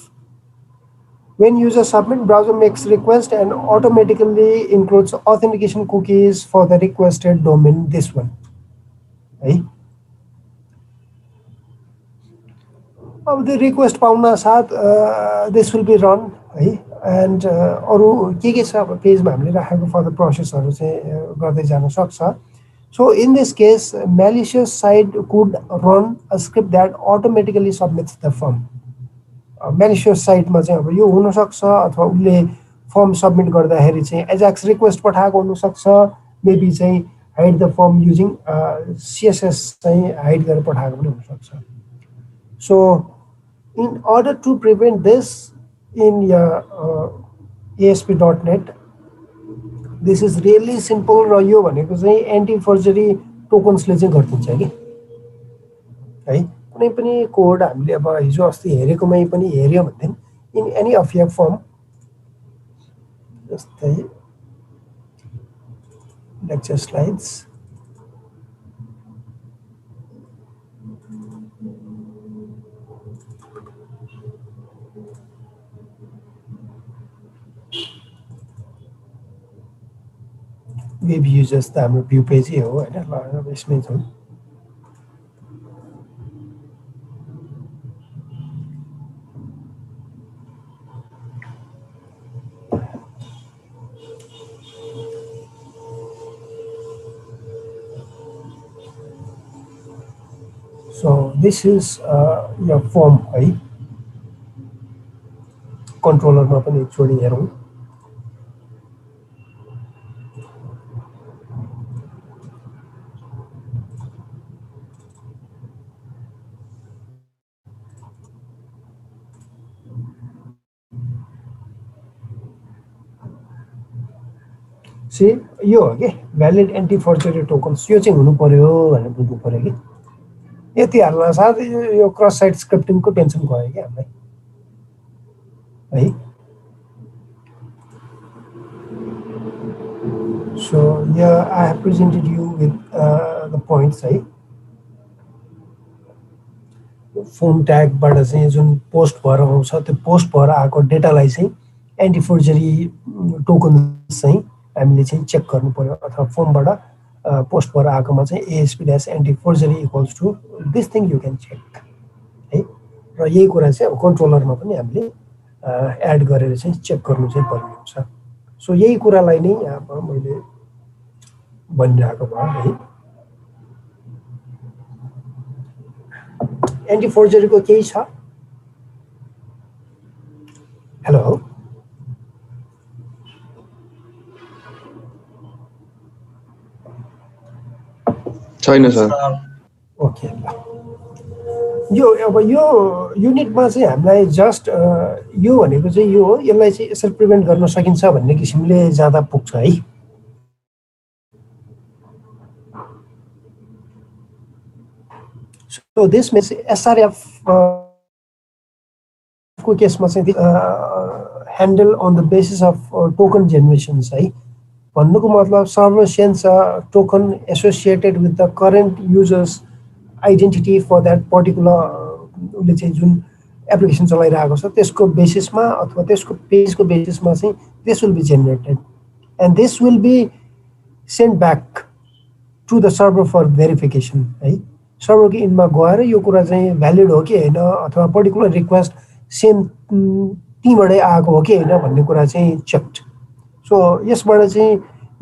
when user submit browser makes request and automatically includes authentication cookies for the requested domain this one है अब the request पाउन साथ this will be run है and अरू के छ अब पेजमा हामीले राखेको फर्दर प्रोसेसहरू चाहिँ गर्दै जान सक्छ so in this case malicious site could run a script that automatically submits the form malicious साइटमा चाहिँ अब यो हुनसक्छ अथवा उसले फर्म सबमिट गर्दाखेरि चाहिँ एजाक्स रिक्वेस्ट पठाएको हुनसक्छ मेबी चाहिँ hide the form using CSS चाहिँ हाइड गरेर पठाएको पनि हुनसक्छ so in order to prevent this in ASP.NET this is really simple र यो भनेको चाहिँ एन्टी फर्जरी टोकन्सले चाहिँ गरिदिन्छ कि है कुनै पनि कोड हामीले अब हिजो अस्ति हेरेकोमै पनि हेऱ्यो भने in any of your form जस्तै लेक्चर स्लाइड्स वेब युजर्स त हाम्रो भ्यू पेजै हो होइन ल अब यसमै छौँ So this is your form है कन्ट्रोलरमा पनि एकचोटि हेरौँ यो हो कि भ्यालिड एन्टी फर्जरी टोकन्स यो चाहिँ हुनु पर्यो भनेर बुझ्नु पर्यो कि यति हाल्न साथ यो क्रस साइट स्क्रिप्टिङको टेन्सन गयो कि हामीलाई है so I have presented you with the points है फोन ट्यागबाट चाहिँ जुन पोस्ट भएर आउँछ त्यो पोस्ट भएर आएको डेटालाई चाहिँ एन्टी फर्जरी टोकन्स चाहिँ हामीले चाहिँ चेक गर्नु पर्यो अथवा फर्मबाट पोस्ट भएर आएकोमा चाहिँ ASP anti forgery equals to this thing you can check है र यही कुरा चाहिँ अब कन्ट्रोलरमा पनि हामीले एड गरेर चाहिँ चेक गर्नु चाहिँ पर्ने हुन्छ सो यही कुरालाई नै यहाँ मैले बनिरहेको भयो है एन्टी फोर्जरीको केही छ हेलो छैन सर ओके ल यो अब यो युनिटमा चाहिँ हामीलाई जस्ट यो भनेको चाहिँ यो हो यसलाई चाहिँ यसरी प्रिभेन्ट गर्न सकिन्छ भन्ने किसिमले जाँदा पुग्छ है So this means SRF को केसमा चाहिँ handle on the basis of token generations है भन्नुको मतलब server sense token associated with the current user's identity for that particular उसले चाहिँ जुन एप्लिकेसन चलाइरहेको छ त्यसको बेसिसमा अथवा त्यसको पेजको बेसिसमा चाहिँ this will be generated and this will be sent back to the server for verification है सर्भरको इनमा गएर यो कुरा चाहिँ भ्यालिड हो कि हैन अथवा पर्टिकुलर रिक्वेस्ट सेम तीबाटै आएको हो कि हैन भन्ने कुरा चाहिँ चेक्ड सो यसबाट चाहिँ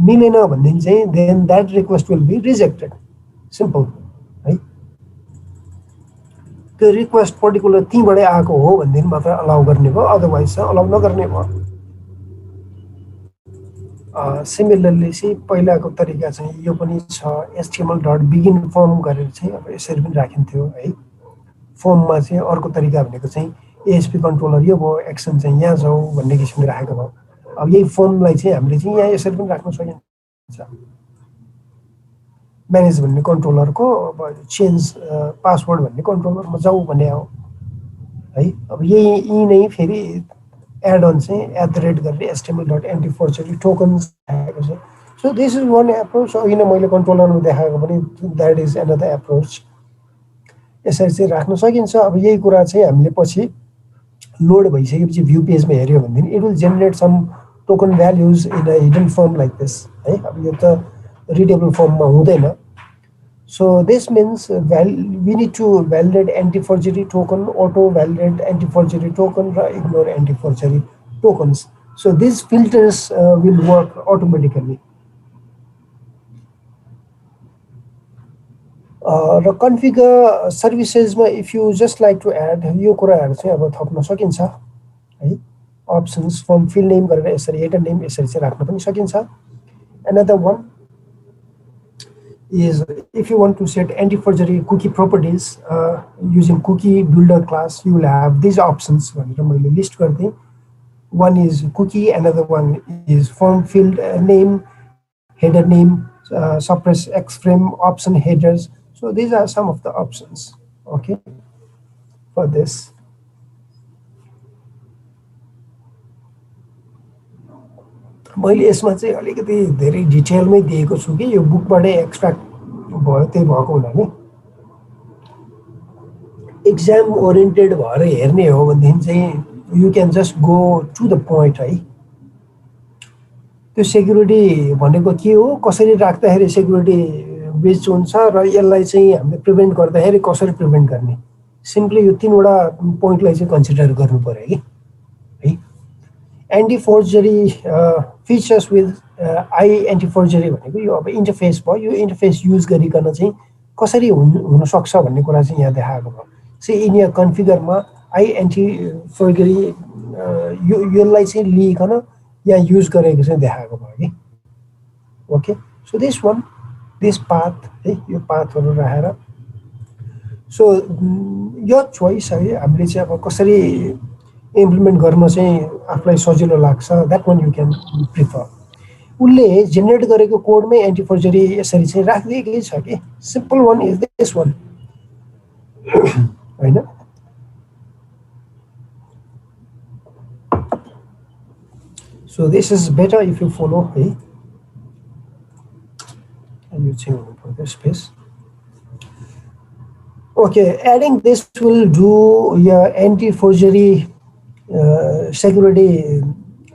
मिलेन भन्ने चाहिँ then that request will be rejected simple है त्यो रिक्वेस्ट पर्टिकुलर तीबाटै आएको हो भन्ने मात्र अलाउ गर्ने भयो अदरवाइज चाहिँ अलाउ नगर्ने भयो सिमिलरली चाहिँ पहिलाको तरिका चाहिँ यो पनि छ html.begin फर्म गरेर चाहिँ अब यसरी पनि राखिन्थ्यो है फर्ममा चाहिँ अर्को तरिका भनेको चाहिँ ASP कन्ट्रोलर यो भयो एक्सन चाहिँ यहाँ जाऊ भन्ने किसिमले राखेको भयो अब यही फर्मलाई चाहिँ हामीले चाहिँ यहाँ यसरी पनि राख्न सकिन्छ म्यानेज भन्ने कन्ट्रोलरको अब चेन्ज पासवर्ड भन्ने कन्ट्रोलरमा जाऊ भन्ने हो है अब यही नै फेरि एड अन चाहिँ @ गरेर html.antiforgery tokens राखेको छ so this is one approach अघि नै मैले कन्ट्रोलरमा देखाएको पनि द्याट इज अनदर एप्रोच यसरी चाहिँ राख्न सकिन्छ अब यही कुरा चाहिँ हामीले पछि लोड भइसकेपछि भ्यू पेजमा हेऱ्यो भनेदेखि it will generate some token values in a hidden form like this है अब यो त रिडेबल फर्ममा हुँदैन So this means we need to validate anti-forgery token, auto-validate anti-forgery token, ignore anti-forgery tokens. So these filters will work automatically. र configure services मा if you just like to add यो कुराहरु चाहिँ अब थप्न सकिन्छ है options from field name गरेर यसरी header name यसरी चाहिँ राख्न पनि सकिन्छ another one is if you want to set anti-forgery cookie properties using cookie builder class, you will have these options. List one is cookie, another one is form field name, header name, suppress X-frame option headers. So these are some of the options, okay, for this. मैले यसमा चाहिँ अलिकति धेरै डिटेलमै दिएको छु कि यो बुकबाटै extract भयो त्यही भएको हुनाले एक्जाम ओरिएन्टेड भएर हेर्ने हो भनेदेखि चाहिँ you can just go to the point है त्यो सेक्युरिटी भनेको के हो कसरी राख्दाखेरि सेक्युरिटी ब्रिच हुन्छ र यसलाई चाहिँ हामीले प्रिभेन्ट गर्दाखेरि कसरी प्रिभेन्ट गर्ने सिम्पली यो तीनवटा पोइन्टलाई चाहिँ कन्सिडर गर्नु पर्यो कि है anti-forgery features with anti-forgery भनेको यो अब इन्टरफेस भयो यो इन्टरफेस युज गरिकन चाहिँ कसरी हुन सक्छ भन्ने कुरा चाहिँ यहाँ देखाएको भयो से इन यहाँ कन्फिगरमा anti-forgery यसलाई चाहिँ लिइकन यहाँ युज गरेको चाहिँ देखाएको भयो कि ओके सो दिस पाथ है यो पाथहरु राखेर सो यो चोइस है हामीले चाहिँ अब कसरी इम्प्लिमेन्ट गर्न चाहिँ आफुलाई सजिलो लाग्छ that one you can prefer उनले जेनेरेट गरेको कोडमै एन्टी-फोर्जरी यसरी चाहिँ राखिदिएकै छ कि simple one is this one हैन so this is better if you follow है and you change for this space. Okay, adding this will do your anti-forgery security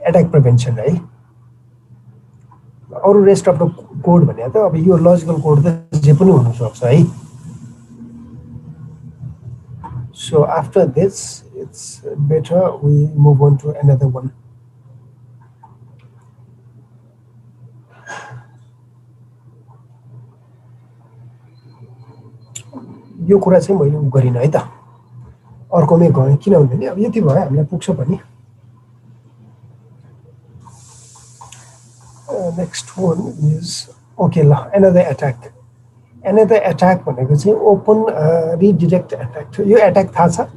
attack prevention, right? Or rest of the code भने त अब यो logical code त जे पनि हुन सक्छ है. So after this, it's better we move on to another one. यो कुरा चाहिँ मैले गरिन है त अर्कोमै गएँ किनभने नि अब यति भयो हामीलाई पुग्छ पनि नेक्स्ट वान इज ओके ल एनदर एट्याक भनेको चाहिँ ओपन रिडिरेक्ट एट्याक यो एट्याक थाहा छ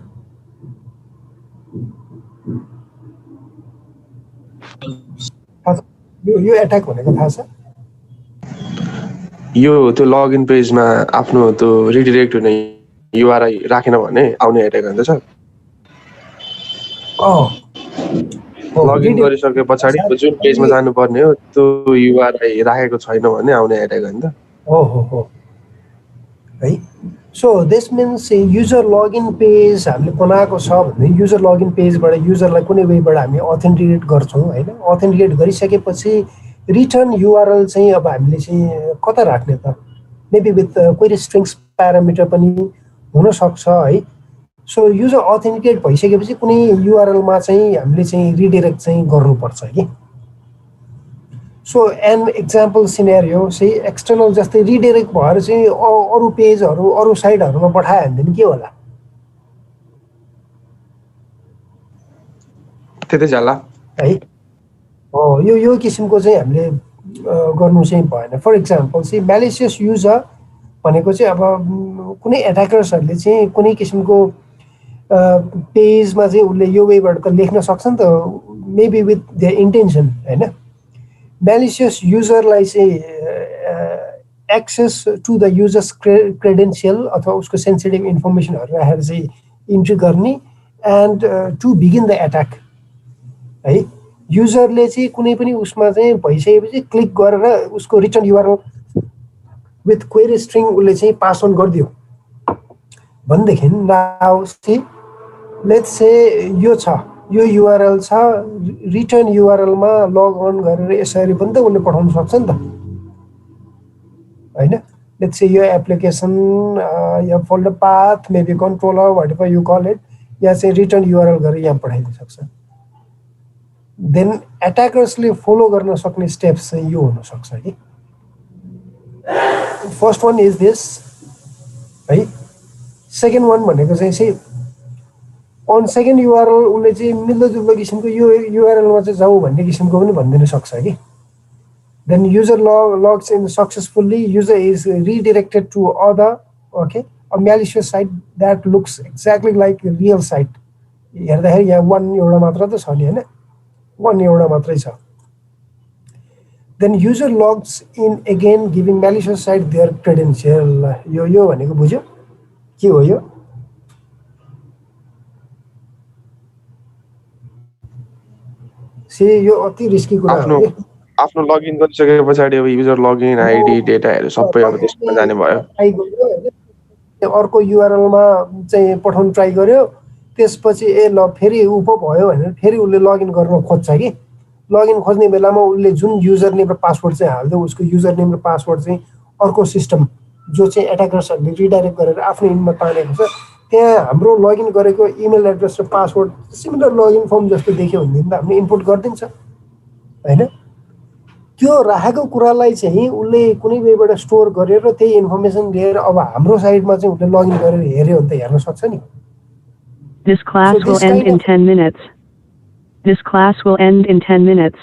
यो एट्याक भनेको थाहा छ यो त्यो लगइन पेजमा आफ्नो त्यो रिडिरेक्ट हुने युआरआई राखेन भने आउने एट्याक हुन्छ सर लगइन गरिसके पछाडि जुन पेजमा जानुपर्ने हो त्यो युआरआई राखेको छैन भने आउने एट्याक हो नि त हो है so this means user login page हामीले बनाएको छ भने युजर लगइन पेजबाट युजरलाई कुनै वेबाट हामी अथेन्टिकेट गर्छौँ होइन अथेन्टिकेट गरिसकेपछि रिटर्न युआरएल चाहिँ अब हामीले चाहिँ कता राख्ने त maybe with query strings parameter पनि हुनसक्छ है सो युजर अथेन्टिकेट भइसकेपछि कुनै युआरएलमा चाहिँ हामीले चाहिँ रिडिरेक्ट चाहिँ गर्नुपर्छ कि सो एन एक्जाम्पल सिनेरियो चाहिँ एक्सटर्नल जस्तै रिडिरेक्ट भएर चाहिँ अरू पेजहरू अरू साइटहरूमा पठायो भने के होला त्यतै जाला है यो किसिमको चाहिँ हामीले गर्नु चाहिँ भएन फर इक्जाम्पल चाहिँ म्यालिसियस युजर भनेको चाहिँ अब कुनै एट्याकर्सहरूले चाहिँ कुनै किसिमको पेजमा चाहिँ उसले यो वेबाट त लेख्न सक्छ नि त मेबी विथ देयर इन्टेन्सन होइन म्यालिसियस युजरलाई चाहिँ access to the users credential अथवा उसको सेन्सिटिभ इन्फर्मेसनहरू राखेर चाहिँ इन्ट्री गर्ने and to begin the attack है युजरले चाहिँ कुनै पनि उसमा चाहिँ भइसकेपछि क्लिक गरेर उसको return URL with query string उसले चाहिँ पास अन गरिदियो भनेदेखि नाउ चाहिँ लेट्स से यो छ यो युआरएल छ रिटर्न युआरएलमा लग अन गरेर यसरी पनि त उसले पठाउन सक्छ नि त होइन लेट्स से यो एप्लिकेसन या folder path maybe controller whatever you call it या चाहिँ रिटर्न युआरएल गरेर यहाँ पठाइदिन सक्छ देन एट्याकर्सले फलो गर्न सक्ने स्टेप्स चाहिँ यो हुनसक्छ कि फर्स्ट वान इज दिस है सेकेन्ड वान भनेको चाहिँ अन सेकेन्ड युआरएल उसले चाहिँ मिल्दोजुल्दो किसिमको यो युआरएलमा चाहिँ जाऊ भन्ने किसिमको पनि भनिदिन सक्छ कि then user logs in successfully user is redirected to other okay a malicious site that looks exactly like real site हेर्दाखेरि यहाँ एउटा मात्र त छ नि होइन एउटा मात्रै छ then user logs in again giving malicious site their credential यो भनेको बुझ्यो के हो यो यो अति रिस्की कुरा हो आफ्नो लगइन गरिसके पछाडि अब युजर लगइन आइडी डेटाहरू सबै अब त्यसमा जाने भयो अर्को युआरएलमा चाहिँ पठाउन ट्राई गर्यो त्यसपछि ल फेरि उ पो भयो भनेर फेरि उसले लगइन गर्न खोज्छ कि लगइन खोज्ने बेलामा उसले जुन युजर नेम र पासवर्ड चाहिँ हाल्दो उसको युजर नेम र पासवर्ड चाहिँ अर्को सिस्टम जो चाहिँ एट्याकर्सहरूले रिडाइरेक्ट गरेर आफ्नो इमेलमा तानेको छ त्यहाँ हाम्रो लगइन गरेको इमेल एड्रेस र पासवर्ड सिमिलर लगइन फर्म जस्तो देख्यो भनेदेखि त हामीले इनपुट गरिदिन्छ होइन त्यो राखेको कुरालाई चाहिँ उसले कुनै वेबाट स्टोर गरेर त्यही इन्फर्मेसन लिएर अब हाम्रो साइडमा चाहिँ उसले लगइन गरेर हेर्यो भने त हेर्न सक्छ नि This class will end in 10 minutes. This class will end in 10 minutes.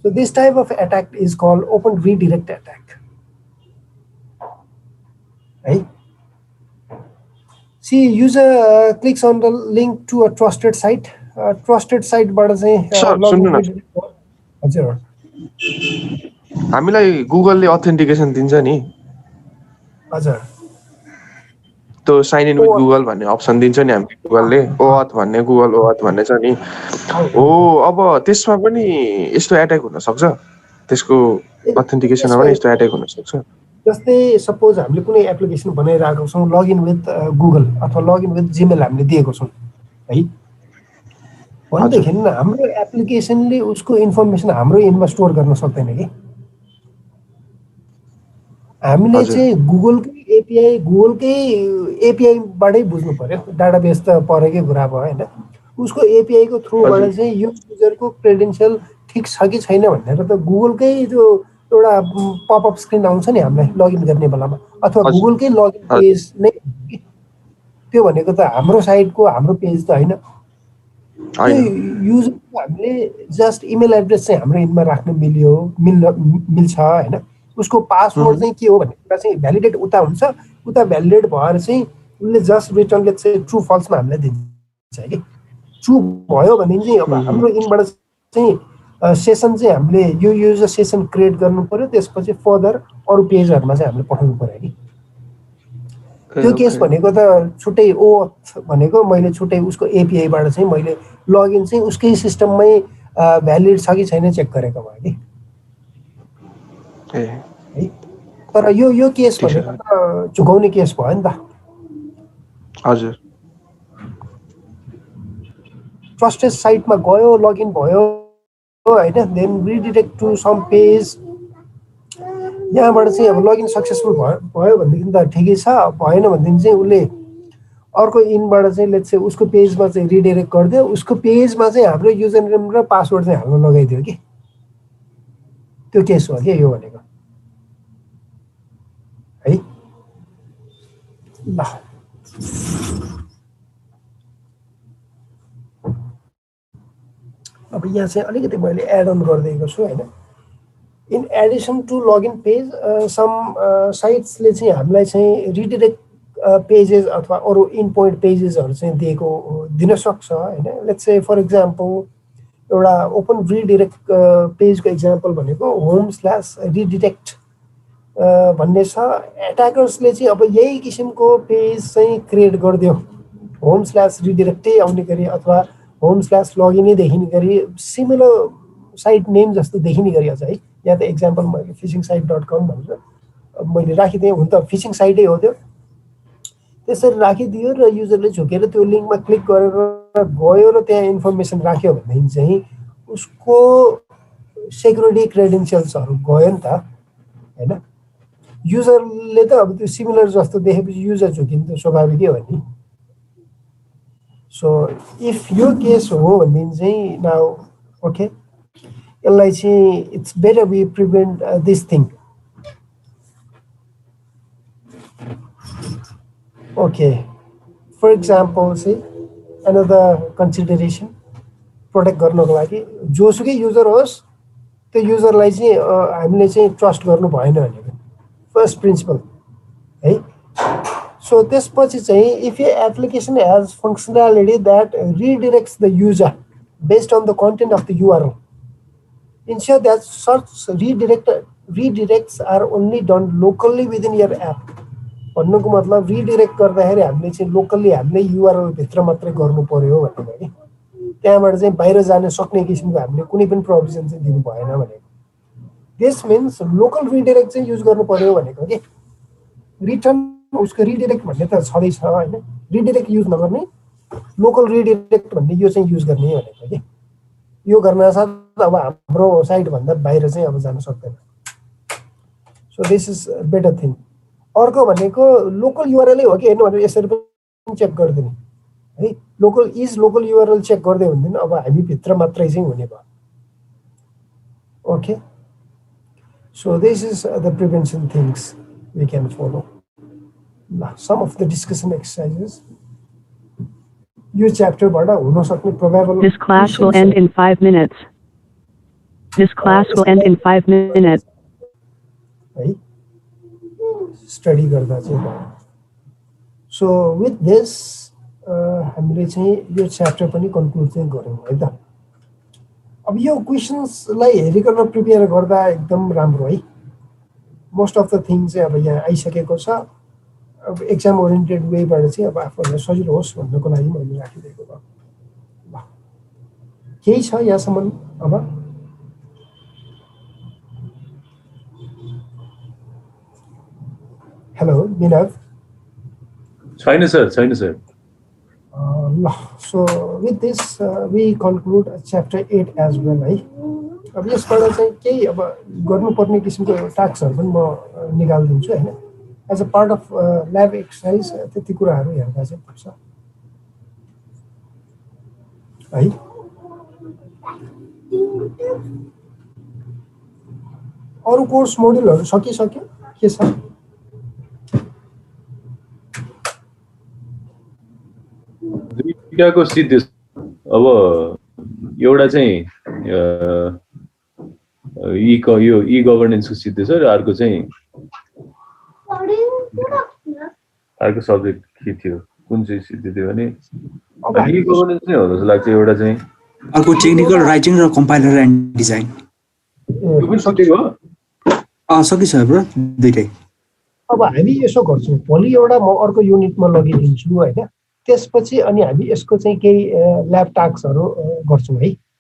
So this type of attack is called open redirect attack. Right? See, user clicks on the link to a trusted site. Trusted site बाट चाहिँ हजुर हामीलाई गुगलले authentication दिन्छ नि हजुर त्यो sign in with Google भन्ने अप्सन दिन्छ नि हामीले गुगलले ओअथ भन्ने गुगल ओअथ भन्ने छ नि हो अब त्यसमा पनि यस्तो एट्याक हुन सक्छ त्यसको अथेन्टिकेसनमा पनि यस्तो एट्याक हुन सक्छ जस्तै सपोज हामीले कुनै एप्लिकेसन बनाइरहेको छौँ लगइन विथ गुगल अथवा लगइन विथ जीमेल हामीले दिएको छौँ है भनेदेखि हाम्रो एप्लिकेसनले उसको इन्फर्मेसन हाम्रो इनमा स्टोर गर्न सक्दैन कि हामीले चाहिँ गुगलकै एपिआईबाटै बुझ्नु पर्यो डाटाबेस त परेकै कुरा भयो होइन उसको एपिआईको थ्रुबाट चाहिँ यो युजरको क्रेडेन्सियल ठिक छ कि छैन भनेर त गुगलकै त्यो एउटा पपअप स्क्रिन आउँछ नि हामीलाई लगइन गर्ने बेलामा अथवा गुगलकै लगइन पेज नै त्यो भनेको त हाम्रो साइटको हाम्रो पेज त होइन त्यो युजरको हामीले जस्ट इमेल एड्रेस चाहिँ हाम्रो इनमा राख्न मिल्छ होइन उसको पासवर्ड चाहिँ के हो भन्ने कुरा चाहिँ भ्यालिडेट उता हुन्छ उता भ्यालिडेट भएर चाहिँ उसले जस्ट रिटर्नले चाहिँ ट्रु फल्समा हामीलाई दिन्छ कि ट्रु भयो भनेदेखि चाहिँ अब हाम्रो इनबाट चाहिँ सेसन चाहिँ हामीले यो युजर सेसन क्रिएट गर्नु पर्यो त्यसपछि फर्दर अरू पेजहरूमा चाहिँ हामीले पठाउनु पर्यो कि त्यो केस भनेको त छुट्टै ओथ भनेको मैले छुट्टै उसको एपिआईबाट चाहिँ मैले लगइन चाहिँ उसकै सिस्टममै भ्यालिड छ कि छैन चेक गरेको भयो कि है तर यो केस भनेको त चुकाउने केस भयो नि त हजुर ट्रस्टेड साइटमा गयो लगइन भयो होइन then redirect to some page यहाँबाट चाहिँ अब लगइन सक्सेसफुल भयो भनेदेखि त ठिकै छ भएन भनेदेखि चाहिँ उसले अर्को इनबाट चाहिँ लेट्स से उसको पेजमा चाहिँ रिडाइरेक्ट गरिदियो उसको पेजमा चाहिँ हाम्रो युजर नेम र पासवर्ड चाहिँ हाल्न लगाइदियो कि त्यो केस हो कि यो भनेको है ल अब यहाँ चाहिँ अलिकति मैले एड अन गरिदिएको छु होइन in addition to login page some साइट्सले चाहिँ हामीलाई चाहिँ रिडिरेक्ट पेजेस अथवा अरू इन पोइन्ट पेजेसहरू चाहिँ दिन सक्छ होइन लेट्स से फर इक्जाम्पल एउटा ओपन रिडिरेक्ट पेजको इक्जाम्पल भनेको home/redirect भन्ने छ एट्याकर्सले चाहिँ अब यही किसिमको पेज चाहिँ क्रिएट गरिदियो home/redirectै आउने गरी अथवा home/login देखिने गरी सिमिलर साइट नेम जस्तो देखिने गरी अझ है यहाँ त एक्जाम्पल मैले fishing-site.com भनेर मैले राखिदिएँ हुन त फिसिङ साइटै हो त्यो त्यसरी राखिदियो र युजरले झुकेर त्यो लिङ्कमा क्लिक गरेर गयो र त्यहाँ इन्फर्मेसन राख्यो भनेदेखि चाहिँ उसको सेक्युरिटी क्रेडेन्सियल्सहरू गयो नि त होइन युजरले त अब त्यो सिमिलर जस्तो देखेपछि युजर झुकिनु त स्वाभाविकै हो नि सो इफ यो केस हो भनेदेखि चाहिँ नाउ ओके यसलाई चाहिँ it's better we prevent this thing okay for example चाहिँ एनदर कन्सिडरेसन प्रोटेक्ट गर्नको लागि जोसुकै युजर होस् त्यो युजरलाई चाहिँ हामीले चाहिँ ट्रस्ट गर्नु भएन भनेको फर्स्ट प्रिन्सिपल है सो त्यसपछि चाहिँ if a application has functionality that redirects the user based on the content of the URL ensure that such redirects are only done locally within your app भन्नुको मतलब redirect गर्दाखेरि हामीले चाहिँ locally हामीले URL भित्र मात्रै गर्नु पर्यो भनेको कि त्यहाँबाट चाहिँ बाहिर जान सक्ने किसिमको हामीले कुनै पनि प्रोभिजन चाहिँ दिनु भएन भनेको दिस मिन्स लोकल रिडिरेक्ट चाहिँ युज गर्नु पर्यो भनेको कि रिटर्न उसको रिडिरेक्ट भन्ने त छँदैछ होइन रिडिरेक्ट युज नगर्ने लोकल रिडिरेक्ट भन्ने यो चाहिँ युज गर्ने भनेको कि यो गर्नासाथ अब हाम्रो साइट भन्दा बाहिर चाहिँ अब जान सक्दैन so this is better thing अर्को भनेको लोकल युआरएलै हो कि हेर्नु भनेर यसरी पनि चेक गरिदिने है लोकल युआरएल चेक गर्दै हुँदैन अब हामी भित्र मात्रै चाहिँ हुने भयो okay so this is the prevention things we can follow ल some of the discussion exercises यो च्याप्टरबाट हुन सक्ने probable This class will end in 5 minutes. This class will end in 5 minutes. है स्टडी गर्दा चाहिँ सो विथ दिस हामीले चाहिँ यो च्याप्टर पनि कन्क्लुड चाहिँ गऱ्यौँ है त अब यो क्वेसन्सलाई हेरिकन प्रिपेयर गर्दा एकदम राम्रो है मोस्ट अफ द थिङ चाहिँ अब यहाँ आइसकेको छ अब एक्जाम ओरिएन्टेड वेबाट चाहिँ अब आफूहरूलाई सजिलो होस् भन्नको लागि मैले राखिदिएको भयो ल केही छ यहाँसम्म अब हेलो विनोद छैन सर ल so with this we conclude chapter 8 as well है अब यसबाट चाहिँ केही अब गर्नुपर्ने किसिमको टास्कहरू पनि म निकालिदिन्छु होइन as a part of lab exercise त्यति कुराहरू हेर्दा चाहिँ पुग्छ है अरू कोर्स मोड्युलहरू सकिसक्यो के छ? दुईटाको सिद्धि अब एउटा चाहिँ यो ई गभर्नेन्सको सिद्धि छ र अर्को चाहिँ अर्को सब्जेक्ट के थियो कुन चाहिँ सिद्धि थियो भने ई गभर्नेन्स नै हो जस्तो लाग्छ एउटा चाहिँ अर्को टेक्निकल राइटिङ र कम्पाइलर एन्ड डिजाइन त्यो पनि सकियो हो सकिसक्यो ब्रो दुईटै अब हामी यसो गर्छौँ भोलि एउटा म अर्को युनिटमा लगिदिन्छु होइन त्यसपछि अनि हामी यसको चाहिँ केही ल्याब टास्कहरू गर्छौँ है